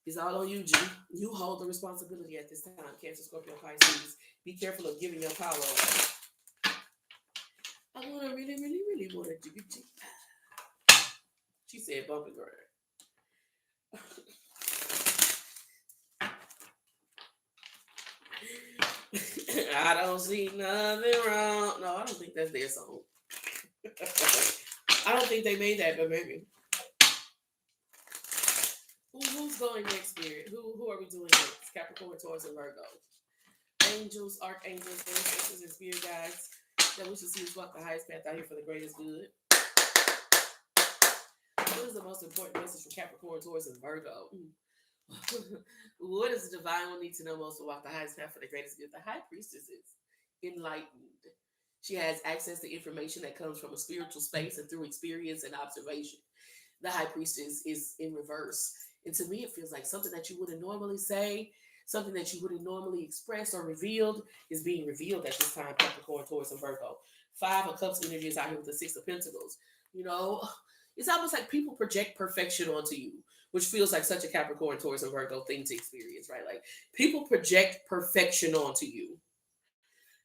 It's all on you, G. You hold the responsibility at this time, Cancer, Scorpio, Pisces. Be careful of giving your power away. I wanna really wanna do it. She said bump and grind. I don't see nothing wrong. No, I don't think that's their song. I don't think they made that, but maybe. Who's going next, Spirit? Who are we doing next? Capricorn, Taurus, and Virgo. Angels, archangels, ancestors, and spirit guides that we should see us walk the highest path out here for the greatest good. What is the most important message for Capricorn, Taurus, and Virgo? What does the divine one need to know most to walk the highest path for the greatest good? The high priestess is enlightened. She has access to information that comes from a spiritual space and through experience and observation. The high priestess is in reverse. And to me, it feels like something that you wouldn't normally say, something that you wouldn't normally express or revealed is being revealed at this time, Capricorn, Taurus, and Virgo. Five of Cups energy is out here with the Six of Pentacles. You know, it's almost like people project perfection onto you, which feels like such a Capricorn, Taurus, and Virgo thing to experience, right? Like people project perfection onto you.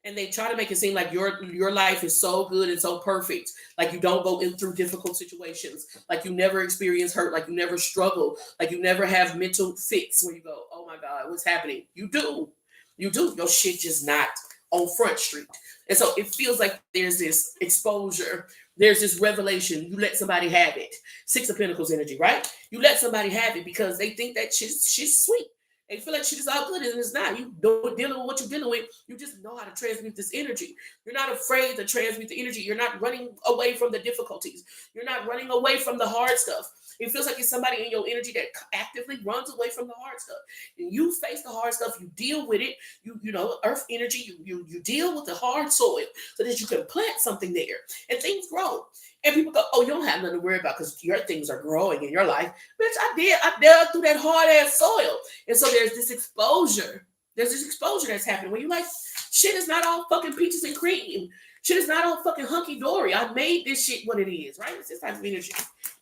And they try to make it seem like your life is so good and so perfect, like you don't go in through difficult situations, like you never experience hurt, like you never struggle, like you never have mental fits where you go, oh my God, what's happening? You do. Your shit just not on Front Street. And so it feels like there's this exposure, there's this revelation. You let somebody have it. Six of Pentacles energy, right? You let somebody have it because they think that she's sweet. They feel like shit is all good and it's not. You don't dealing with what you're dealing with. You just know how to transmute this energy. You're not afraid to transmute the energy. You're not running away from the difficulties. You're not running away from the hard stuff. It feels like it's somebody in your energy that actively runs away from the hard stuff. And you face the hard stuff. You deal with it. You know, earth energy. You deal with the hard soil so that you can plant something there and things grow. And people go, oh, you don't have nothing to worry about because your things are growing in your life. Bitch, I dug through that hard ass soil. And so there's this exposure. There's this exposure that's happening when you like, shit is not all fucking peaches and cream. Shit is not all fucking hunky-dory. I made this shit what it is, right? It's this type of energy.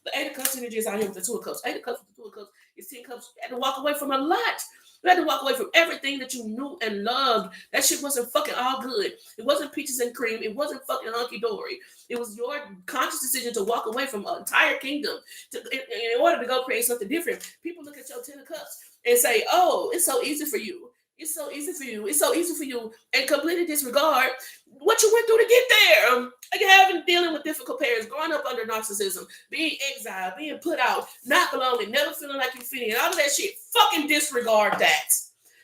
The Eight of Cups energy is out here with the Two of Cups. Eight of Cups with the Two of Cups is 10 Cups. You had to walk away from a lot. You had to walk away from everything that you knew and loved. That shit wasn't fucking all good. It wasn't peaches and cream. It wasn't fucking hunky-dory. It was your conscious decision to walk away from an entire kingdom in order to go create something different. People look at your 10 of Cups and say, oh, it's so easy for you. It's so easy for you. It's so easy for you. And completely disregard what you went through to get there. Like having dealing with difficult parents, growing up under narcissism, being exiled, being put out, not belonging, never feeling like you fit in, all of that shit. Fucking disregard that.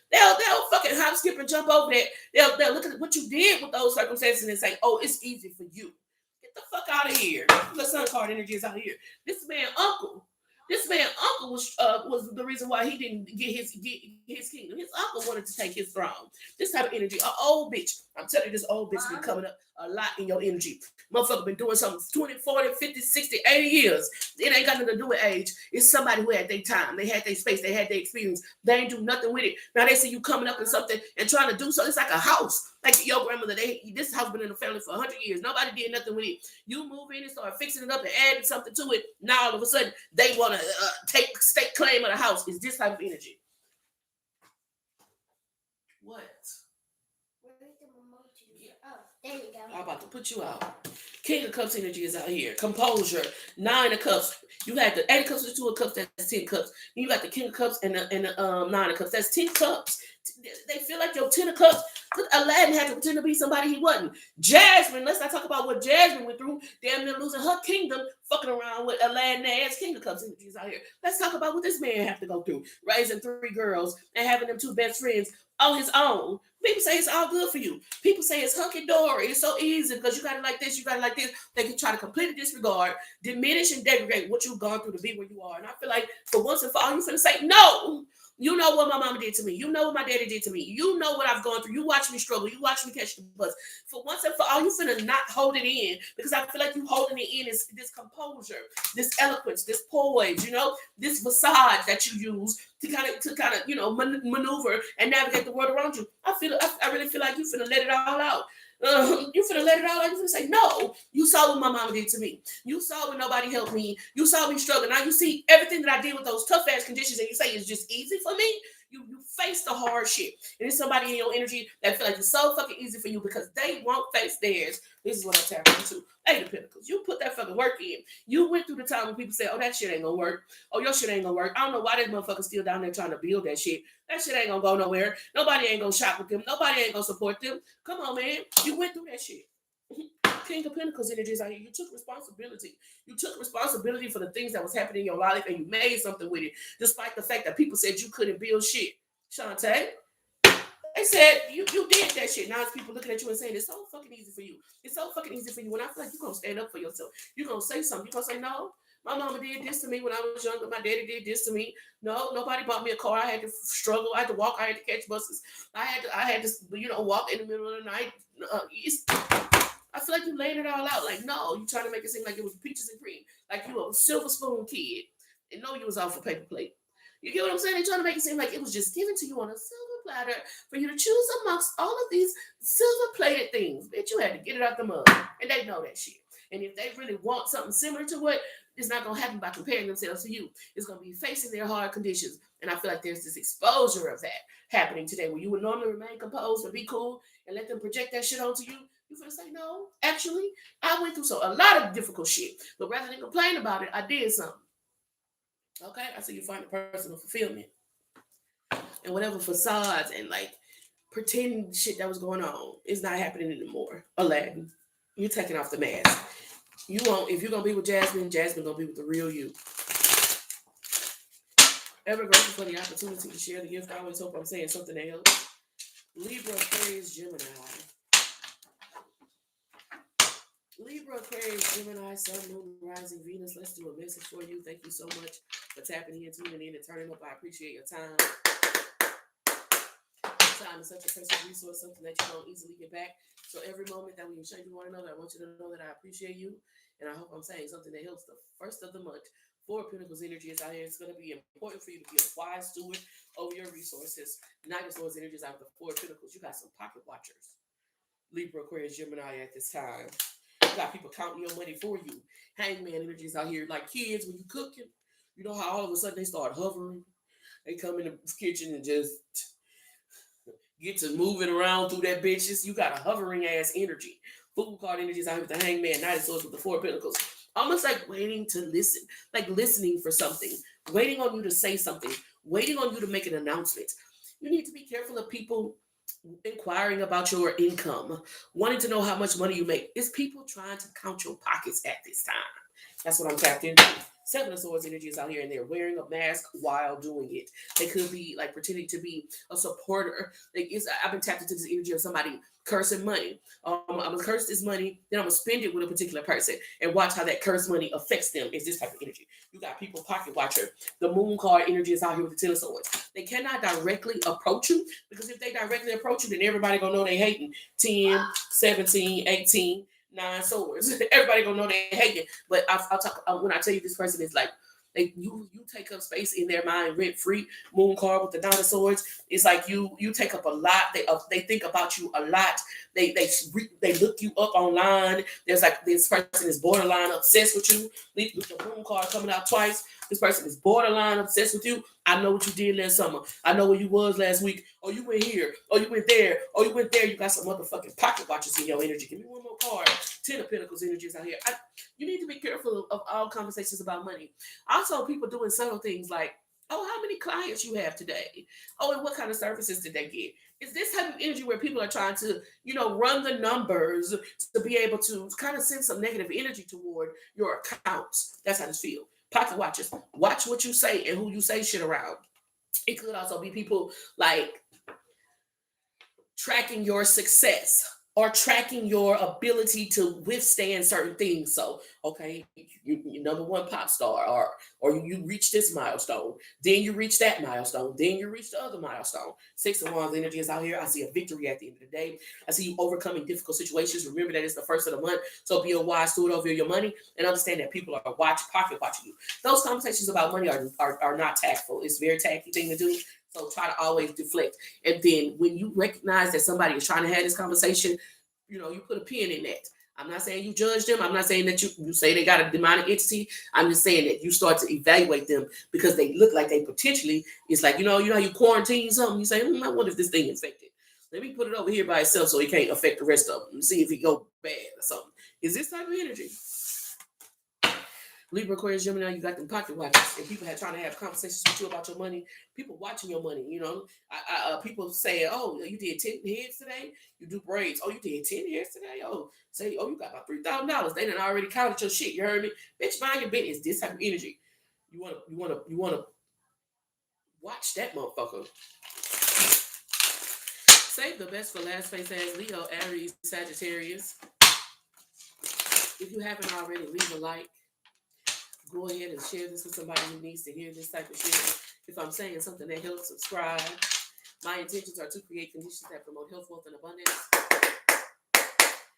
They'll fucking hop, skip, and jump over that. They'll look at what you did with those circumstances and say, oh, it's easy for you. Get the fuck out of here. The sun card energy is out here. This man uncle was the reason why he didn't get his kingdom. His uncle wanted to take his throne. This type of energy, an old bitch. I'm telling you, this old bitch been coming up a lot in your energy. Motherfucker been doing something 20, 40, 50, 60, 80 years. It ain't got nothing to do with age. It's somebody who had their time. They had their space. They had their experience. They ain't do nothing with it. Now they see you coming up in something and trying to do something. It's like a house. Like your grandmother, this house been in the family for 100 years. Nobody did nothing with it. You move in and start fixing it up and adding something to it. Now all of a sudden, they want to take state claim of the house. It's this type of energy. What? There you go. I'm about to put you out. King of Cups energy is out here. Composure. 9 of Cups. You had the 8 of Cups, the 2 of Cups, that's 10 Cups. You got the King of Cups and the 9 of Cups. That's 10 Cups. They feel like your 10 of Cups. Aladdin had to pretend to be somebody he wasn't. Jasmine, let's not talk about what Jasmine went through. Damn near losing her kingdom, fucking around with Aladdin ass King of Cups energies out here. Let's talk about what this man have to go through. Raising 3 girls and having them 2 best friends on his own. People say it's all good for you. People say it's hunky-dory. It's so easy because you got it like this, you got it like this. They can try to completely disregard, diminish, and degrade what you've gone through to be where you are. And I feel like for once and for all, you're finna say, no. You know what my mama did to me. You know what my daddy did to me. You know what I've gone through. You watch me struggle. You watch me catch the bus. For once and for all, you finna not hold it in because I feel like you holding it in is this composure, this eloquence, this poise, this facade that you use to kind of maneuver and navigate the world around you. I really feel like you finna let it all out. You finna let it all out. You finna say, no, you saw what my mama did to me. You saw when nobody helped me. You saw me struggle. Now you see everything that I did with those tough ass conditions and you say it's just easy for me. You face the hard shit. And it's somebody in your energy that feel like it's so fucking easy for you because they won't face theirs. This is what I'm tapping into. Eight of Pentacles. You put that fucking work in. You went through the time when people say, oh, that shit ain't gonna work. Oh, your shit ain't gonna work. I don't know why this motherfucker's still down there trying to build that shit. That shit ain't gonna go nowhere. Nobody ain't gonna shop with them. Nobody ain't gonna support them. Come on, man. You went through that shit. King of Pentacles energies out here. You took responsibility. You took responsibility for the things that was happening in your life and you made something with it, despite the fact that people said you couldn't build shit. Shantae, they said you did that shit. Now it's people looking at you and saying it's so fucking easy for you. It's so fucking easy for you. When I feel like you're gonna stand up for yourself, you're gonna say something. You're gonna say, no, my mama did this to me when I was younger. My daddy did this to me. No, nobody bought me a car. I had to struggle. I had to walk. I had to catch buses. I had to walk in the middle of the night. I feel like you laid it all out. Like, no, you trying to make it seem like it was peaches and cream. Like you a silver spoon kid. And no, you was off a paper plate. You get what I'm saying? They're trying to make it seem like it was just given to you on a silver platter for you to choose amongst all of these silver-plated things. Bitch, you had to get it out the mud. And they know that shit. And if they really want something similar to it, it's not going to happen by comparing themselves to you. It's going to be facing their hard conditions. And I feel like there's this exposure of that happening today where you would normally remain composed and be cool and let them project that shit onto you. You're going to say, no, actually, I went through a lot of difficult shit. But rather than complain about it, I did something. Okay, I see you find the personal fulfillment. And whatever facades and like pretend shit that was going on is not happening anymore. Aladdin, you're taking off the mask. You won't, if you're gonna be with Jasmine, Jasmine gonna be with the real you. Ever grateful for the opportunity to share the gift. I always hope I'm saying something that helps. Libra, Aquarius, Gemini. Libra, Aquarius, Gemini, Sun, Moon, Rising, Venus. Let's do a message for you. Thank you so much for tapping in, tuning in, and turning up. I appreciate your time. Time is such a precious resource, something that you don't easily get back. So every moment that we exchange with one another, I want you to know that I appreciate you. And I hope I'm saying something that helps the first of the month. Four of Pentacles energy is out here. It's going to be important for you to be a wise steward over your resources. Knight of Swords energy is out with the Four of Pentacles. You got some pocket watchers. Libra, Aquarius, Gemini at this time. You got people counting your money for you. Hangman energies out here. Like kids, when you cooking, you know how all of a sudden they start hovering. They come in the kitchen and just get to moving around through that bitches. You got a hovering ass energy. Fool card energies out here with the Hangman, Knight of Swords with the Four of Pentacles. Almost like waiting to listen, like listening for something, waiting on you to say something, waiting on you to make an announcement. You need to be careful of people inquiring about your income, wanting to know how much money you make. It's people trying to count your pockets at this time. That's what I'm tapped into. Seven of Swords energy is out here and they're wearing a mask while doing it. They could be like pretending to be a supporter. I've been tapped into this energy of somebody cursing money. I'm going to curse this money, then I'm going to spend it with a particular person and watch how that cursed money affects them. It's this type of energy. You got people pocket watcher. The Moon card energy is out here with the Ten of Swords. They cannot directly approach you because if they directly approach you, then everybody going to know they hating. 10, 17, 18. 9 swords. Everybody gonna know they hate it. But I'll talk when I tell you this person is like you take up space in their mind rent free. Moon card with the 9 of swords. It's like you take up a lot. They think about you a lot. They look you up online. There's like this person is borderline obsessed with you. With the Moon card coming out twice. This person is borderline obsessed with you. I know what you did last summer. I know where you was last week. Oh, you went here. Oh, you went there. Oh, you went there. You got some motherfucking pocket watchers in your energy. Give me one more card. 10 of Pentacles energies out here. You need to be careful of all conversations about money. Also, people doing subtle things like, oh, how many clients you have today? Oh, and what kind of services did they get? Is this type of energy where people are trying to, run the numbers to be able to kind of send some negative energy toward your accounts? That's how this feels. Pocket watchers. Watch what you say and who you say shit around. It could also be people like tracking your success or tracking your ability to withstand certain things. So, okay, you number one pop star, or you reach this milestone, then you reach that milestone, then you reach the other milestone. 6 of Wands energy is out here. I see a victory at the end of the day. I see you overcoming difficult situations. Remember that it's the first of the month, so be a wise steward over your money and understand that people are pocket watching you. Those conversations about money are not tactful. It's a very tacky thing to do. So try to always deflect. And then when you recognize that somebody is trying to have this conversation, You put a pin in that. I'm not saying you judge them. I'm not saying that you say they got a demonic entity. I'm just saying that you start to evaluate them because they look like they potentially, it's like, how you quarantine something. You say, I wonder if this thing infected. Let me put it over here by itself so it can't affect the rest of them and see if it go bad or something. Is this type of energy? Libra, Aquarius, Gemini, you got them pocket watches, and people trying to have conversations with you about your money. People watching your money, people say, "Oh, you did 10 heads today. You do braids. Oh, you did 10 heads today. Oh, you got about $3,000. They done already counted your shit. You heard me, bitch. Mind your business. This type of energy. You wanna watch that motherfucker. Save the best for last. Face as Leo, Aries, Sagittarius. If you haven't already, leave a like. Go ahead and share this with somebody who needs to hear this type of shit. If I'm saying something that helps, subscribe. My intentions are to create conditions that promote health, wealth, and abundance.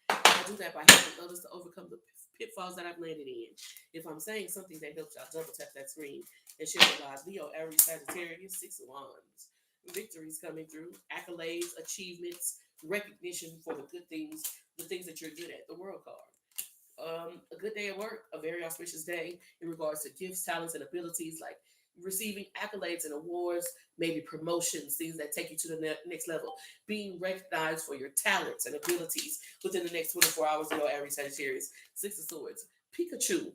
I do that by helping others to overcome the pitfalls that I've landed in. If I'm saying something that helps, I'll double tap that screen and share the live. Leo, Aries, Sagittarius, 6 of Wands. Victories coming through, accolades, achievements, recognition for the good things, the things that you're good at. The World card. A good day at work, a very auspicious day in regards to gifts, talents, and abilities, like receiving accolades and awards, maybe promotions, things that take you to the next level, being recognized for your talents and abilities within the next 24 hours. Aries, Sagittarius, 6 of Swords. Pikachu,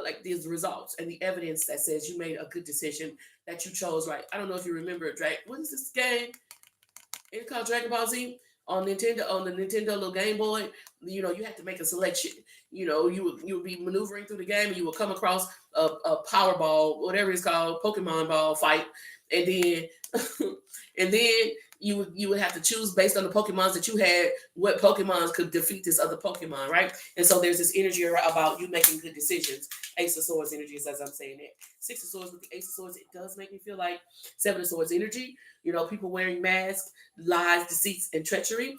like these results and the evidence that says you made a good decision, that you chose right. I don't know if you remember, what is this game? It's called Dragon Ball Z on Nintendo, on the Nintendo little Game Boy. You had to make a selection. You would be maneuvering through the game and you would come across a Power Ball, whatever it's called, Pokemon ball fight, and then and then you would have to choose based on the Pokemons that you had, what Pokemons could defeat this other Pokemon, right? And so there's this energy about you making good decisions. Ace of Swords energy is as I'm saying that. 6 of Swords with the Ace of Swords, it does make me feel like 7 of Swords energy. People wearing masks, lies, deceits, and treachery.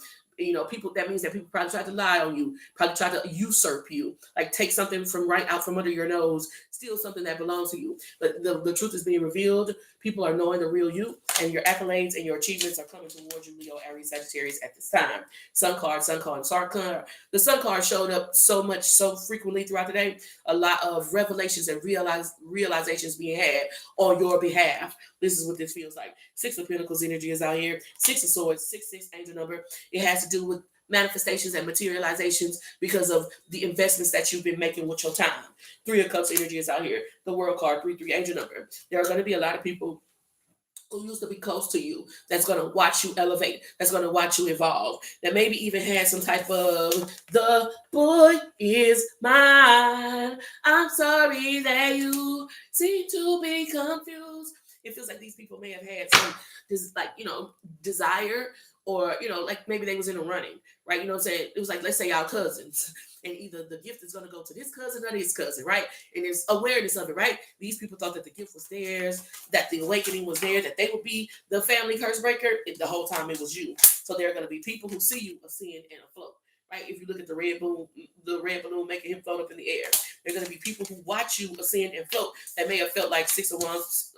People, that means that people probably try to lie on you, probably try to usurp you, like take something from right out from under your nose, steal something that belongs to you. But the truth is being revealed. People are knowing the real you, and your accolades and your achievements are coming towards you, Leo, Aries, Sagittarius, at this time. Sun card, and Star card. The Sun card showed up so frequently throughout the day. A lot of revelations and realizations being had on your behalf. This is what this feels like. 6 of Pentacles energy is out here. 6 of Swords, 6 angel number. It has to do with manifestations and materializations because of the investments that you've been making with your time. 3 of Cups energy is out here. The World card, 3 angel number. There are going to be a lot of people who used to be close to you that's going to watch you elevate, that's going to watch you evolve, that maybe even had some type of, the boy is mine. I'm sorry that you seem to be confused. It feels like these people may have had some, desire, or, like maybe they was in a running, right? You know what I'm saying? It was like, let's say y'all cousins, and either the gift is going to go to this cousin or this cousin, right? And there's awareness of it, right? These people thought that the gift was theirs, that the awakening was there, that they would be the family curse breaker. The whole time it was you. So there are going to be people who see you ascend and afloat, right? If you look at the red balloon making him float up in the air, there are going to be people who watch you ascend and float that may have felt like 6 of Wands.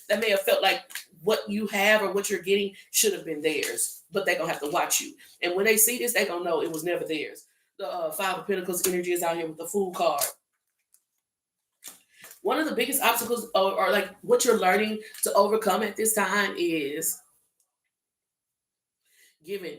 That may have felt like what you have or what you're getting should have been theirs, but they're going to have to watch you. And when they see this, they're going to know it was never theirs. The 5 of Pentacles energy is out here with the Fool card. One of the biggest obstacles or like what you're learning to overcome at this time is giving,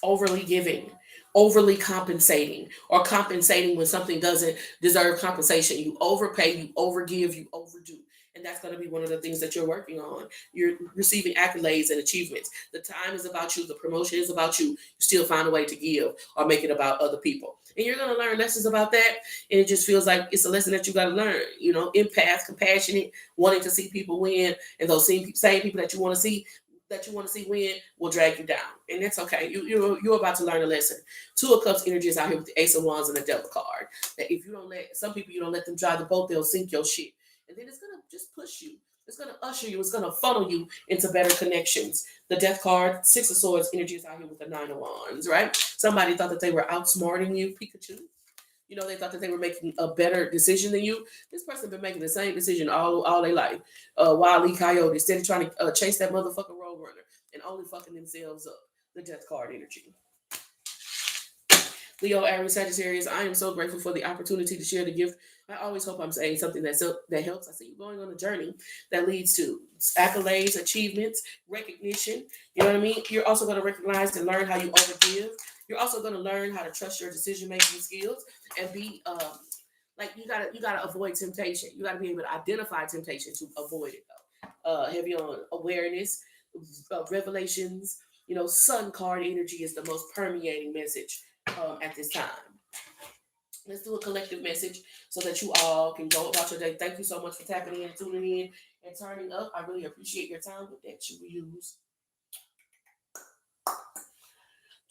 overly compensating, or compensating when something doesn't deserve compensation. You overpay, you overgive, you overdo. And that's going to be one of the things that you're working on. You're receiving accolades and achievements. The time is about you. The promotion is about you. You still find a way to give or make it about other people. And you're going to learn lessons about that. And it just feels like it's a lesson that you got to learn. Empath, compassionate, wanting to see people win. And those same people that you want to see win will drag you down. And that's okay. You're about to learn a lesson. 2 of Cups energy is out here with the Ace of Wands and the Devil card. That if you don't let them drive the boat, they'll sink your shit. And then it's going to just push you. It's going to usher you. It's going to funnel you into better connections. The Death card, 6 of Swords energy is out here with the 9 of Wands, right? Somebody thought that they were outsmarting you, Pikachu. They thought that they were making a better decision than you. This person been making the same decision all their life. Wile E. Coyote, instead of trying to chase that motherfucking road runner and only fucking themselves up. The Death card energy. Leo, Aries, Sagittarius, I am so grateful for the opportunity to share the gift. I always hope I'm saying something that helps. I see you going on a journey that leads to accolades, achievements, recognition. You know what I mean? You're also going to recognize and learn how you overgive. You're also going to learn how to trust your decision making skills and be like you gotta avoid temptation. You gotta be able to identify temptation to avoid it though. Heavy on awareness, revelations. Sun card energy is the most permeating message at this time. Let's do a collective message so that you all can go about your day. Thank you so much for tapping in, tuning in, and turning up. I really appreciate your time with that. Should we use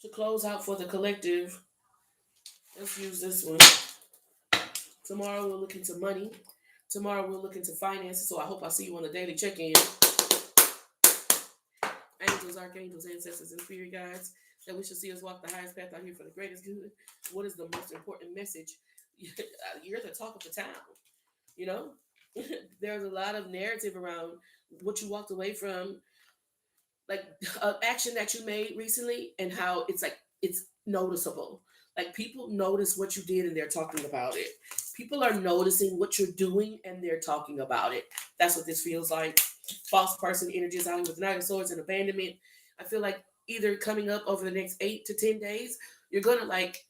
to close out for the collective? Let's use this one. Tomorrow we'll look into money. Tomorrow we'll look into finances. So I hope I see you on the daily check-in. Angels, archangels, ancestors, and spirit guides that we should see us walk the highest path out here for the greatest good. What is the most important message? You're the talk of the town. You know, there's a lot of narrative around what you walked away from, like action that you made recently, and how it's noticeable. Like people notice what you did and they're talking about it. People are noticing what you're doing and they're talking about it. That's what this feels like. False person energies out here with Nine of Swords and abandonment. I feel like either coming up over the next 8 to 10 days, you're gonna like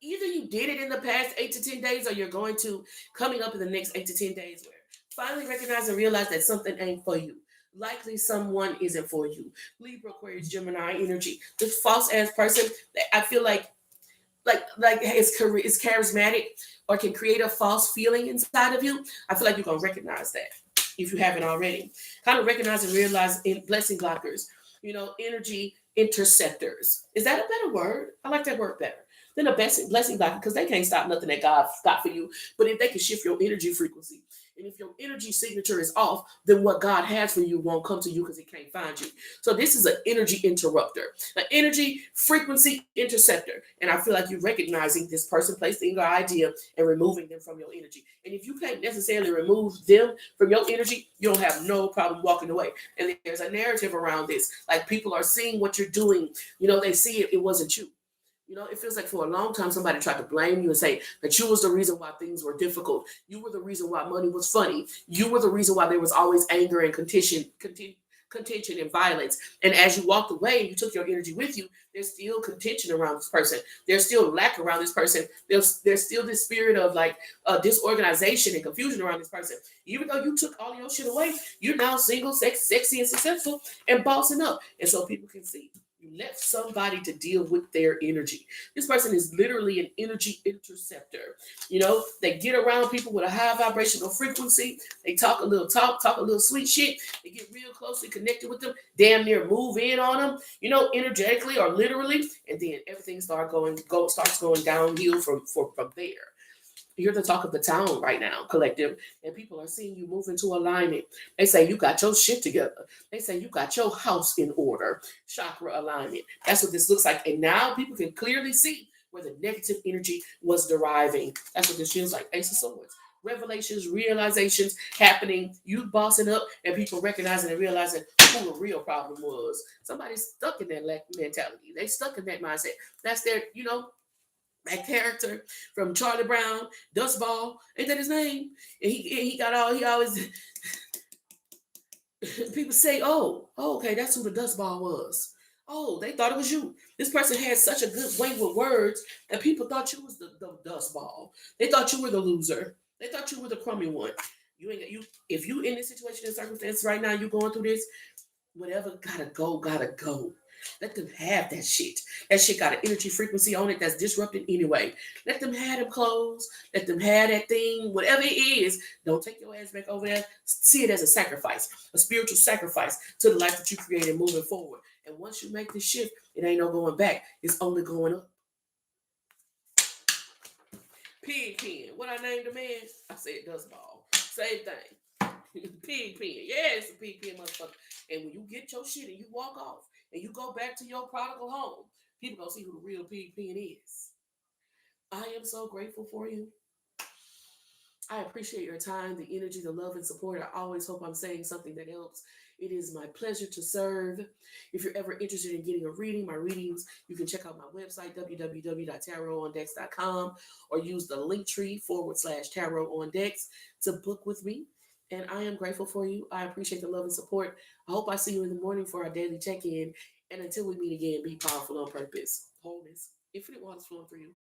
either you did it in the past 8 to 10 days, or you're going to coming up in the next 8 to 10 days where finally recognize and realize that something ain't for you. Likely someone isn't for you. Libra, Aquarius, Gemini energy. This false ass person, I feel like is charismatic or can create a false feeling inside of you. I feel like you're gonna recognize that if you haven't already. Kind of recognize and realize in blessing blockers, energy interceptors. Is that a better word? I like that word better than a blessing blocker, because they can't stop nothing that God got for you. But if they can shift your energy frequency, and if your energy signature is off, then what God has for you won't come to you because it can't find you. So this is an energy interrupter, an energy frequency interceptor. And I feel like you're recognizing this person, placing your idea and removing them from your energy. And if you can't necessarily remove them from your energy, you'll have no problem walking away. And there's a narrative around this. Like people are seeing what you're doing. They see it. It wasn't you. It feels like for a long time somebody tried to blame you and say that you was the reason why things were difficult. You were the reason why money was funny. You were the reason why there was always anger and contention and violence. And as you walked away and you took your energy with you, there's still contention around this person. There's still lack around this person. There's still this spirit of like disorganization and confusion around this person. Even though you took all your shit away, you're now single, sexy, and successful and bossing up. And so people can see. You left somebody to deal with their energy. This person is literally an energy interceptor. They get around people with a high vibrational frequency. They talk a little sweet shit. They get real closely connected with them, damn near move in on them, energetically or literally, and then everything starts going downhill from there. You're the talk of the town right now, collective, and people are seeing you move into alignment. They say you got your shit together. They say you got your house in order. Chakra alignment. That's what this looks like. And now people can clearly see where the negative energy was deriving. That's what this feels like. Ace of Swords. Revelations, realizations happening, you bossing up, and people recognizing and realizing who the real problem was. Somebody's stuck in that mentality. They stuck in that mindset. That's their, that character from Charlie Brown, Dust Ball, ain't that his name? And he always people say, oh, okay, that's who the Dust Ball was. Oh, they thought it was you. This person had such a good way with words that people thought you was the Dust Ball. They thought you were the loser. They thought you were the crummy one. If you in this situation and circumstance right now, you going through this, whatever gotta go. Let them have that shit. That shit got an energy frequency on it that's disrupted anyway. Let them have them clothes. Let them have that thing. Whatever it is, don't take your ass back over there. See it as a sacrifice, a spiritual sacrifice to the life that you created moving forward. And once you make this shift, it ain't no going back. It's only going up. Pig pen. What I named the man? I said dust ball. Same thing. Pig pen. Yeah, it's a pig pen, motherfucker. And when you get your shit and you walk off, and you go back to your prodigal home, people gonna see who the real pig pen is. I am so grateful for you. I appreciate your time, the energy, the love, and support. I always hope I'm saying something that helps. It is my pleasure to serve. If you're ever interested in getting a reading, my readings, you can check out my website, www.tarotondex.com, or use the link tree /tarot on decks to book with me. And I am grateful for you. I appreciate the love and support. I hope I see you in the morning for our daily check in. And until we meet again, be powerful on purpose. Wholeness. Infinite waters flowing for you.